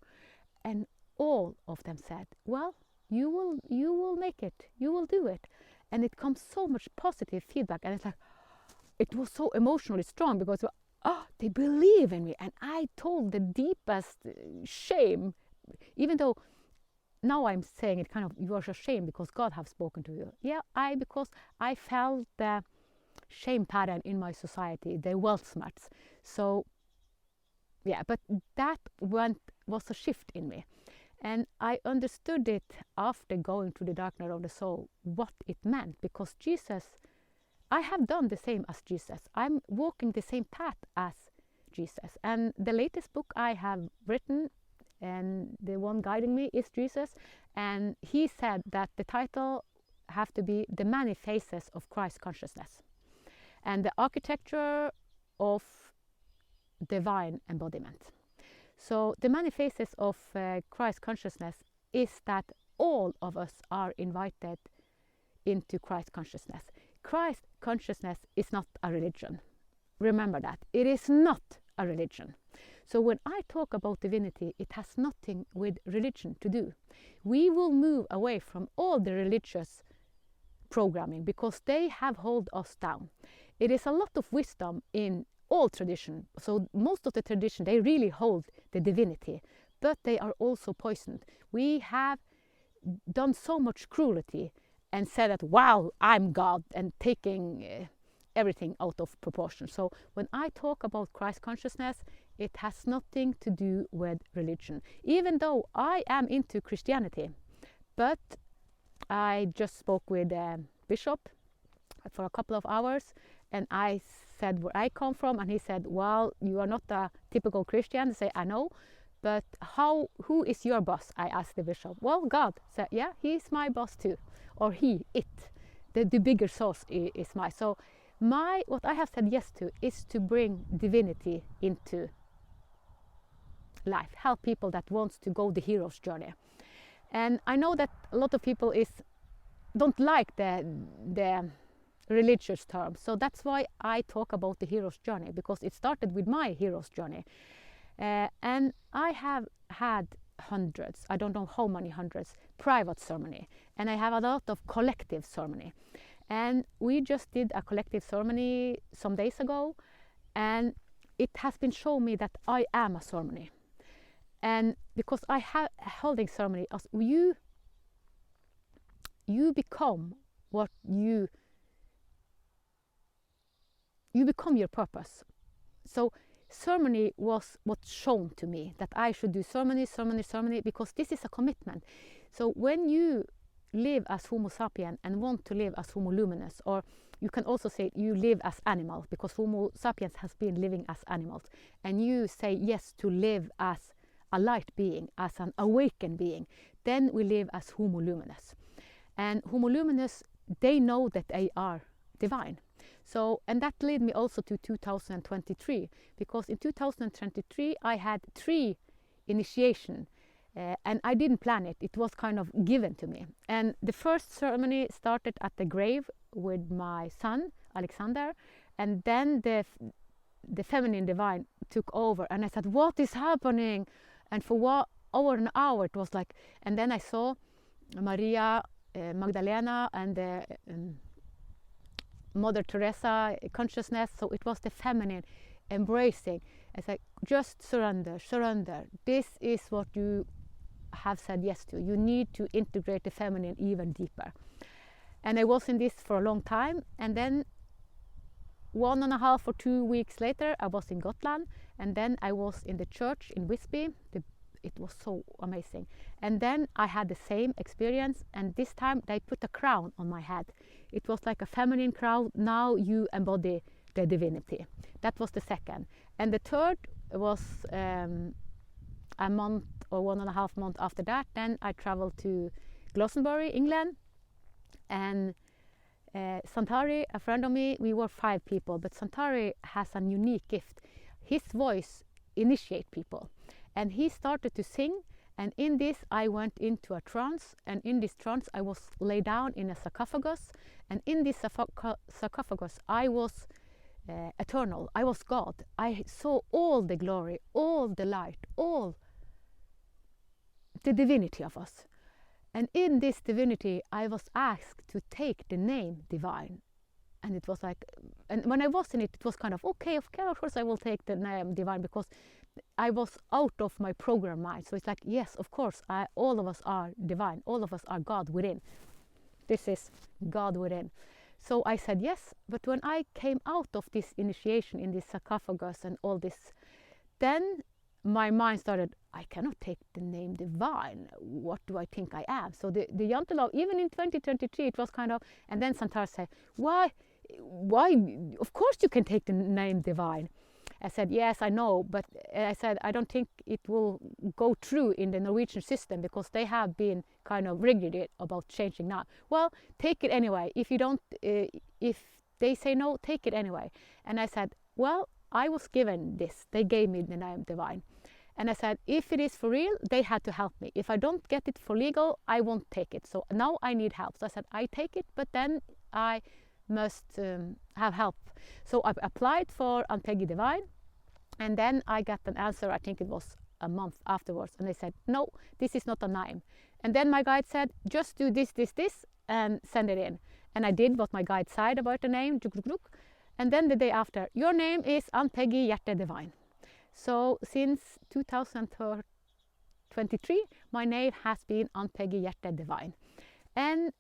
Speaker 1: And all of them said, well, you will make it, you will do it. And it comes so much positive feedback, and it's like, it was so emotionally strong, because they believe in me. And I told the deepest shame, even though now I'm saying it kind of, you are ashamed because God have spoken to you. Yeah, because I felt the shame pattern in my society, the wealth smarts. So yeah, but that was a shift in me. And I understood it after going through the dark night of the soul, what it meant, because Jesus, I have done the same as Jesus. I'm walking the same path as Jesus. And the latest book I have written, and the one guiding me, is Jesus. And he said that the title have to be The Many Faces of Christ Consciousness, and the architecture of divine embodiment. So the many faces of Christ consciousness is that all of us are invited into Christ consciousness. Christ consciousness is not a religion. Remember that. It is not a religion. So when I talk about divinity, it has nothing with religion to do. We will move away from all the religious programming, because they have held us down. It is a lot of wisdom in all tradition. So most of the tradition, they really hold the divinity, but they are also poisoned. We have done so much cruelty and said that, wow, I'm God, and taking everything out of proportion. So when I talk about Christ consciousness, it has nothing to do with religion, even though I am into Christianity. But I just spoke with a bishop for a couple of hours, and I said where I come from, and he said, well, you are not a typical Christian. I say, I know, but who is your boss? I asked the bishop. Well, God. Said, yeah, he's my boss too, or the bigger source is my. So what I have said yes to is to bring divinity into life, help people that wants to go the hero's journey. And I know that a lot of people don't like the religious term, so that's why I talk about the hero's journey, because it started with my hero's journey. And I have had hundreds, I don't know how many hundreds, private ceremony, and I have a lot of collective ceremony. And we just did a collective ceremony some days ago, and it has been shown me that I am a ceremony. And because I have holding ceremony, as you become what you become your purpose. So ceremony was what's shown to me, that I should do ceremony, because this is a commitment. So when you live as Homo sapien and want to live as Homo luminous, or you can also say you live as animal, because Homo sapiens has been living as animals, and you say yes to live as a light being, as an awakened being, then we live as Homo luminous. And Homo luminous, they know that they are divine. So, and that led me also to 2023, because in 2023 I had 3 initiation, and I didn't plan it. It was kind of given to me. And the first ceremony started at the grave with my son, Alexander, and then the feminine divine took over, and I said, what is happening? And for over an hour it was like, and then I saw Maria Magdalena and Mother Teresa consciousness. So it was the feminine embracing. It's like, just surrender. This is what you have said yes to. You need to integrate the feminine even deeper. And I was in this for a long time, and then 1.5 or 2 weeks later I was in Gotland, and then I was in the church in Visby. It was so amazing. And then I had the same experience, and this time they put a crown on my head. It was like a feminine crown. Now you embody the divinity. That was the second. And the third was a month or 1.5 months after that. Then I traveled to Glastonbury, England, and Santari, a friend of me, we were 5 people, but Santari has a unique gift. His voice initiates people, and he started to sing, and in this I went into a trance, and in this trance I was laid down in a sarcophagus, and in this sarcophagus I was eternal. I was God. I saw all the glory, all the light, all the divinity of us. And in this divinity, I was asked to take the name divine. And it was like, and when I was in it, it was kind of, okay, of course I will take the name divine, because I was out of my program mind. So it's like, yes, of course, all of us are divine. All of us are God within. This is God within. So I said yes, but when I came out of this initiation in this sarcophagus and all this, then my mind started, I cannot take the name divine. What do I think I am? So the Jantelov, even in 2023, it was kind of, and then Santar said, why, of course you can take the name divine. I said, yes, I know, but I said, I don't think it will go through in the Norwegian system, because they have been kind of rigid about changing now. Well, take it anyway. If you don't, if they say no, take it anyway. And I said, well, I was given this. They gave me the name divine. And I said, if it is for real, they had to help me. If I don't get it for legal, I won't take it. So now I need help. So I said, I take it, but then I must have help. So I applied for Ann-Peggy Divine, and then I got an answer, I think it was a month afterwards, and they said, no, this is not a name. And then my guide said, just do this, and send it in. And I did what my guide said about the name, and then the day after, your name is Ann-Peggy Hjerte Divine. So since 2023, my name has been Ann-Peggy Hjerte Divine. And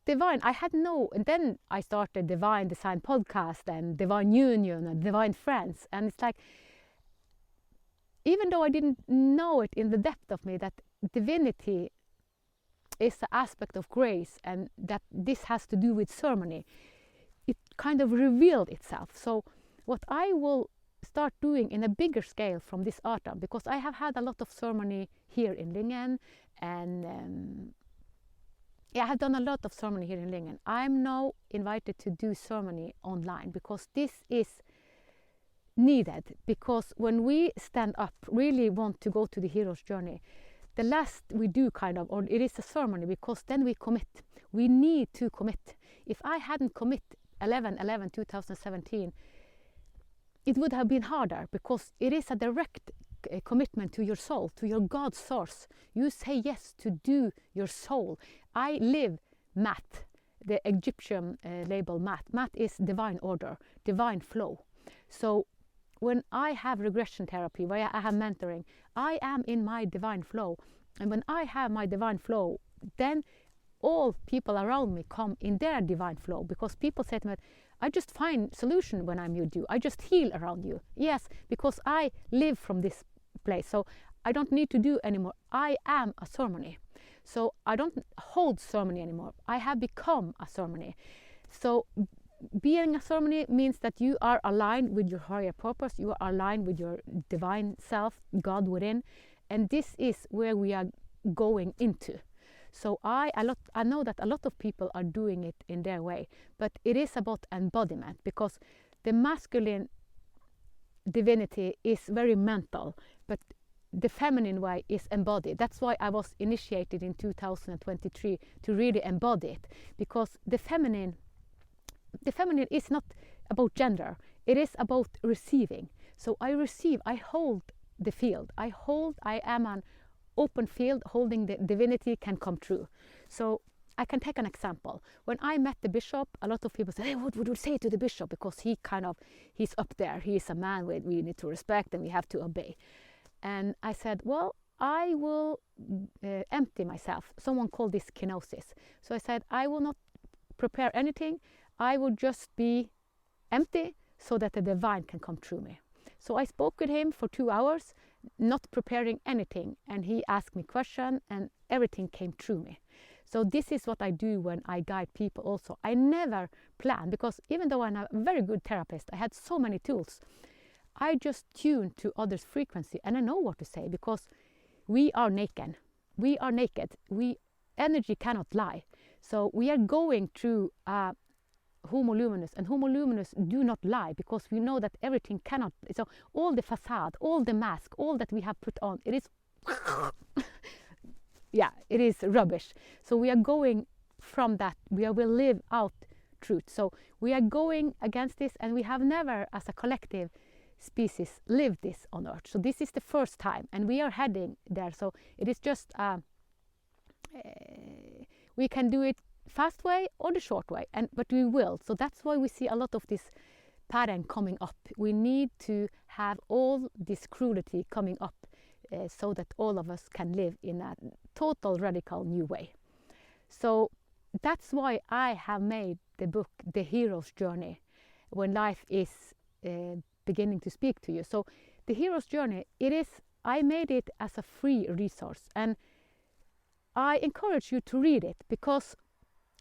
Speaker 1: divine, I had no, and then I started Divine Design podcast and Divine Union and Divine Friends. And it's like, even though I didn't know it in the depth of me, that divinity is the aspect of grace and that this has to do with ceremony, it kind of revealed itself. So what I will start doing in a bigger scale from this autumn, because I have had a lot of ceremony here in Lingen, and I have done a lot of ceremony here in Lingen. I'm now invited to do ceremony online, because this is needed. Because when we stand up, really want to go to the hero's journey, the last we do or it is a ceremony, because then we commit. We need to commit. If I hadn't commit 11/11/2017, it would have been harder, because it is a direct commitment to your soul, to your God source. You say yes to do your soul. I live Mat, the Egyptian label Mat. Mat is divine order, divine flow. So when I have regression therapy, where I have mentoring, I am in my divine flow. And when I have my divine flow, then all people around me come in their divine flow, because people say to me, I just find solution when I'm with you. I just heal around you. Yes, because I live from this place. So I don't need to do anymore. I am a ceremony. So I don't hold ceremony anymore. I have become a ceremony. So being a ceremony means that you are aligned with your higher purpose. You are aligned with your divine self, God within. And this is where we are going into. So I know that a lot of people are doing it in their way, but it is about embodiment, because the masculine divinity is very mental, but the feminine way is embodied. That's why I was initiated in 2023 to really embody it, because the feminine is not about gender. It is about receiving. So I receive, I hold the field. I am an open field, holding the divinity can come true. So I can take an example. When I met the bishop, a lot of people said, hey, what would you say to the bishop? Because he's up there. He is a man we need to respect and we have to obey. And I said, well, I will empty myself. Someone called this kenosis. So I said, I will not prepare anything. I will just be empty so that the divine can come through me. So I spoke with him for 2 hours, not preparing anything, and he asked me questions and everything came through me. So this is what I do when I guide people also. I never plan, because even though I'm a very good therapist, I had so many tools. I just tune to others' frequency and I know what to say, because we are naked. We are naked. Energy cannot lie. So we are going through homo luminous, and homo luminous do not lie, because we know that everything cannot. So all the facade, all the mask, all that we have put on, it is yeah, it is rubbish. So we are going from that. We will live out truth. So we are going against this, and we have never as a collective species lived this on earth. So this is the first time, and we are heading there. So it is just we can do it fast way or the short way, but we will. So that's why we see a lot of this pattern coming up. We need to have all this cruelty coming up so that all of us can live in a total radical new way. So that's why I have made the book The Hero's Journey, when life is beginning to speak to you. So The Hero's Journey, I made it as a free resource, and I encourage you to read it, because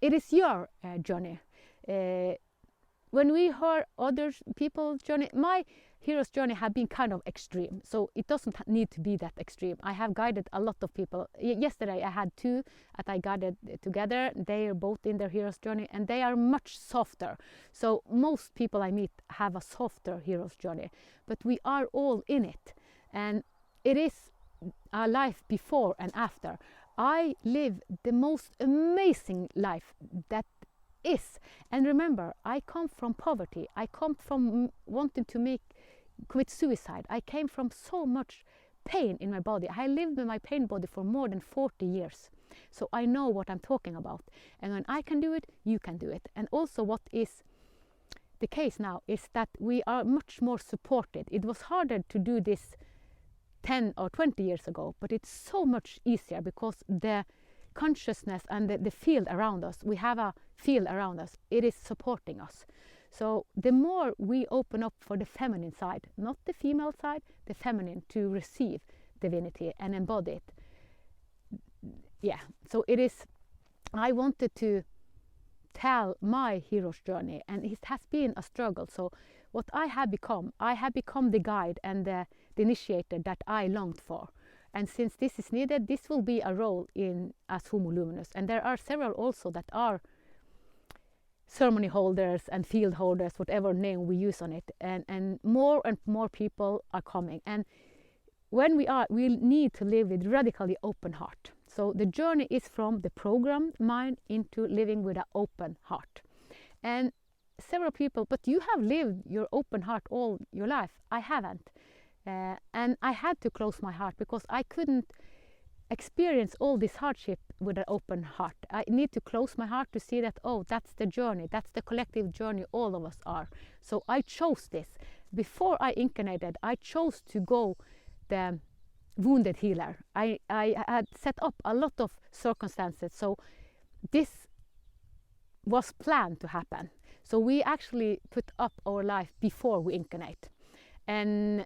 Speaker 1: it is your journey. When we hear other people's journey, my hero's journey have been kind of extreme, so it doesn't need to be that extreme. I have guided a lot of people. Yesterday I had 2 that I guided together. They are both in their hero's journey, and they are much softer. So most people I meet have a softer hero's journey, but we are all in it, and it is a life before and after. I live the most amazing life that is. And remember, I come from poverty. I come from wanting to commit suicide. I came from so much pain in my body. I lived with my pain body for more than 40 years. So I know what I'm talking about. And when I can do it, you can do it. And also what is the case now is that we are much more supported. It was harder to do this 10 or 20 years ago, but it's so much easier, because the consciousness and the field around us, we have a field around us, it is supporting us. So the more we open up for the feminine side, not the female side, the feminine, to receive divinity and embody it. Yeah, so it is, I wanted to tell my hero's journey, and it has been a struggle. So what I have become the guide and the initiator that I longed for. And since this is needed, this will be a role in as Homo Luminous. And there are several also that are ceremony holders and field holders, whatever name we use on it. And more people are coming. And when we need to live with radically open heart. So the journey is from the programmed mind into living with an open heart. And several people, but you have lived your open heart all your life. I haven't. And I had to close my heart because I couldn't experience all this hardship with an open heart. I need to close my heart to see that, oh, that's the journey, that's the collective journey all of us are. So I chose this. Before I incarnated, I chose to go the wounded healer. I had set up a lot of circumstances, so this was planned to happen. So we actually put up our life before we incarnate. And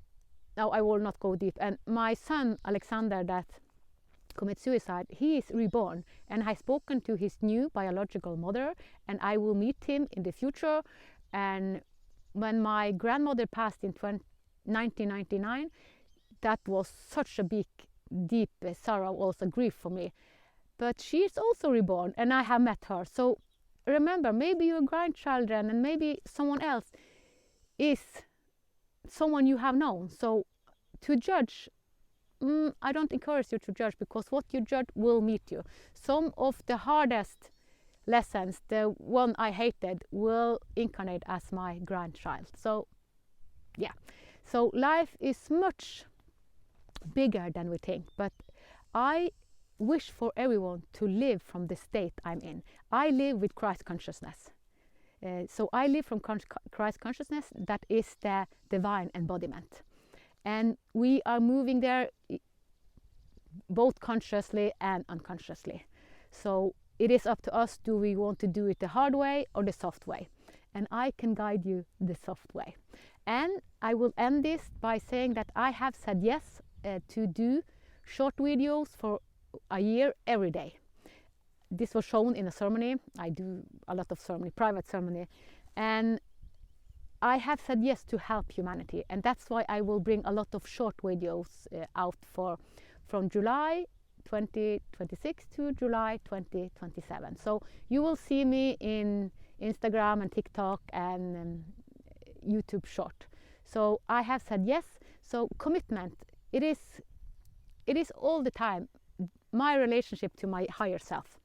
Speaker 1: now I will not go deep. And my son Alexander that commit suicide, he is reborn, and I've spoken to his new biological mother, and I will meet him in the future. And when my grandmother passed in 1999, that was such a big, deep sorrow, also grief for me. But she is also reborn, and I have met her. So remember, maybe your grandchildren and maybe someone else is someone you have known. So to judge, I don't encourage you to judge, because what you judge will meet you. Some of the hardest lessons, the one I hated, will incarnate as my grandchild. So yeah, so life is much bigger than we think, but I wish for everyone to live from the state I'm in. I live with Christ consciousness. So I live from Christ consciousness, that is the divine embodiment. And we are moving there both consciously and unconsciously. So it is up to us, do we want to do it the hard way or the soft way? And I can guide you the soft way. And I will end this by saying that I have said yes to do short videos for a year every day. This was shown in a ceremony. I do a lot of ceremony, private ceremony, and I have said yes to help humanity, and that's why I will bring a lot of short videos out from July 2026 to July 2027. So you will see me in Instagram and TikTok and YouTube short. So I have said yes. So commitment, it is all the time my relationship to my higher self,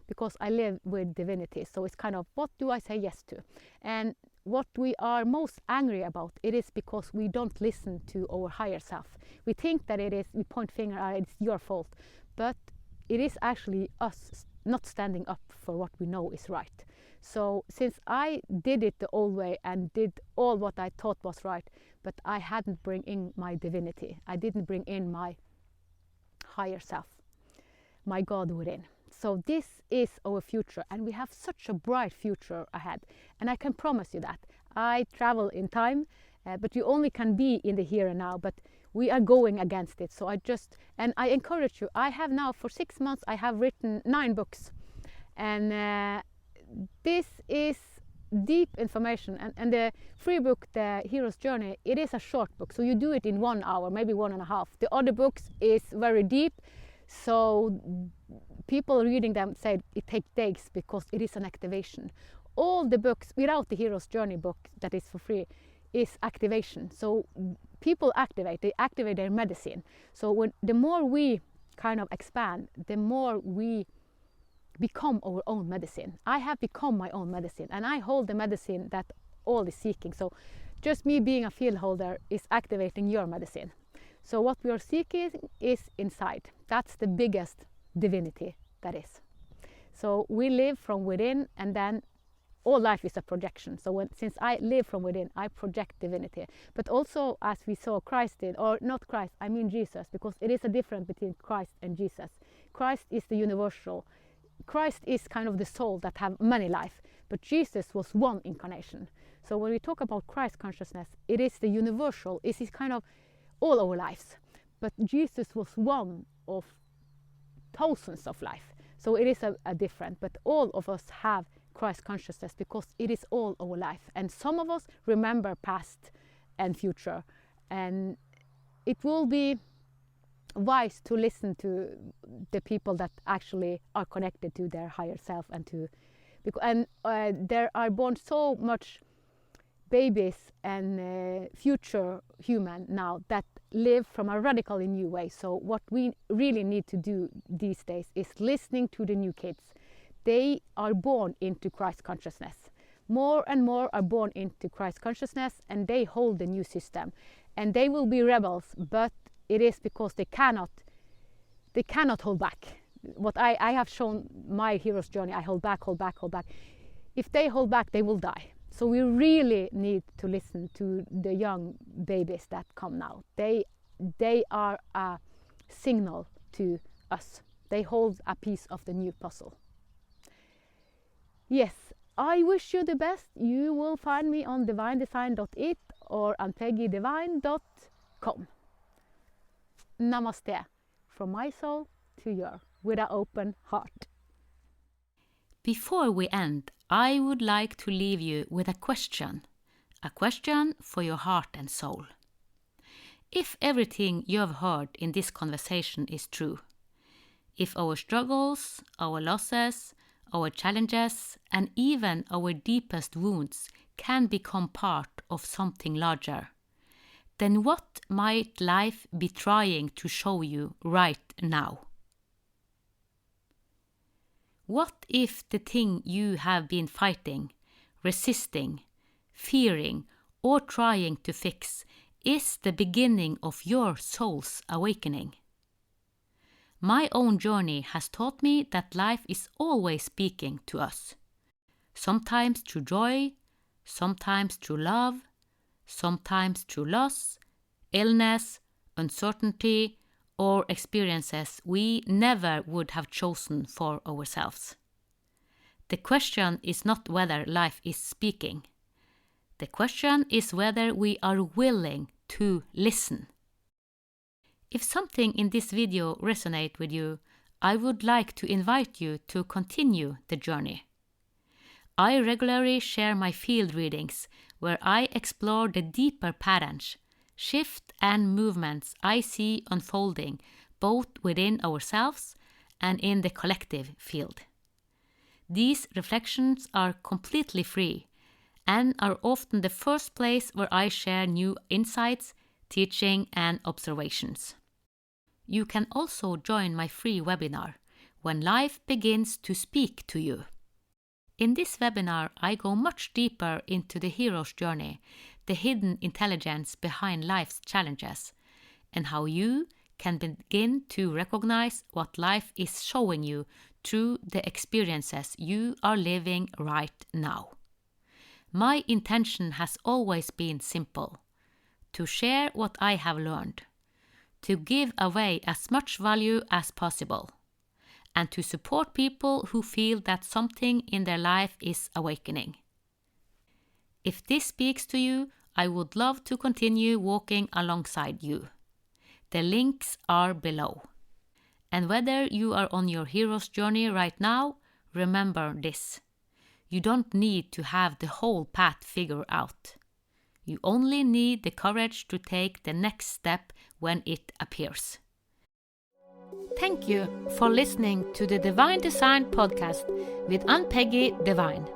Speaker 1: because I live with divinity. So it's kind of, what do I say yes to? And what we are most angry about, it is because we don't listen to our higher self. We think that it is, we point finger at it's your fault, but it is actually us not standing up for what we know is right. So since I did it the old way and did all what I thought was right, but I hadn't bring in my divinity, I didn't bring in my higher self, my God within. So this is our future, and we have such a bright future ahead. And I can promise you that. I travel in time, but you only can be in the here and now, but we are going against it. So I encourage you. I have now, for 6 months, I have written 9 books. And this is deep information. And the free book, The Hero's Journey, it is a short book. So you do it in 1 hour, maybe 1.5. The other books is very deep. So people reading them say it takes days because it is an activation. All the books without the Hero's Journey book that is for free is activation. So people they activate their medicine. So the more we kind of expand, the more we become our own medicine. I have become my own medicine, and I hold the medicine that all is seeking. So just me being a field holder is activating your medicine. So what we are seeking is inside. That's the biggest divinity that is. So we live from within, and then all life is a projection. So since I live from within, I project divinity. But also, as we saw Christ did, or not Christ, I mean Jesus, because it is a difference between Christ and Jesus. Christ is the universal. Christ is kind of the soul that have many life, but Jesus was one incarnation. So when we talk about Christ consciousness, it is the universal, it is kind of all our lives. But Jesus was one of thousands of life. So it is a different, but all of us have Christ consciousness because it is all our life. And some of us remember past and future. And it will be wise to listen to the people that actually are connected to their higher self there are born so much babies and future human now that live from a radically new way. So what we really need to do these days is listening to the new kids. They are born into Christ consciousness. More and more are born into Christ consciousness, and they hold the new system. And they will be rebels, but it is because they cannot hold back. What I have shown my hero's journey, I hold back. If they hold back, they will die. So we really need to listen to the young babies that come now. They are a signal to us. They hold a piece of the new puzzle. Yes, I wish you the best. You will find me on divinedesign.it or Ann-Peggy.divine.com. Namaste, from my soul to your, with an open heart.
Speaker 2: Before we end, I would like to leave you with a question for your heart and soul. If everything you have heard in this conversation is true, if our struggles, our losses, our challenges, and even our deepest wounds can become part of something larger, then what might life be trying to show you right now? What if the thing you have been fighting, resisting, fearing, or trying to fix is the beginning of your soul's awakening? My own journey has taught me that life is always speaking to us. Sometimes through joy, sometimes through love, sometimes through loss, illness, uncertainty, or experiences we never would have chosen for ourselves. The question is not whether life is speaking. The question is whether we are willing to listen. If something in this video resonates with you, I would like to invite you to continue the journey. I regularly share my field readings where I explore the deeper patterns, shift and movements I see unfolding both within ourselves and in the collective field. These reflections are completely free and are often the first place where I share new insights, teaching, and observations. You can also join my free webinar, When Life Begins to Speak to You. In this webinar, I go much deeper into the hero's journey, the hidden intelligence behind life's challenges, and how you can begin to recognize what life is showing you through the experiences you are living right now. My intention has always been simple: to share what I have learned, to give away as much value as possible, and to support people who feel that something in their life is awakening. If this speaks to you, I would love to continue walking alongside you. The links are below. And whether you are on your hero's journey right now, remember this: you don't need to have the whole path figured out. You only need the courage to take the next step when it appears. Thank you for listening to the Divine Design podcast with Ann-Peggy Divine.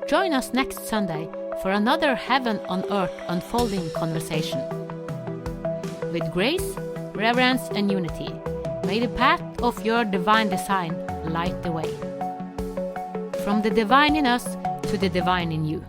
Speaker 2: Join us next Sunday for another heaven on earth unfolding conversation. With grace, reverence, and unity, may the path of your divine design light the way. From the divine in us to the divine in you.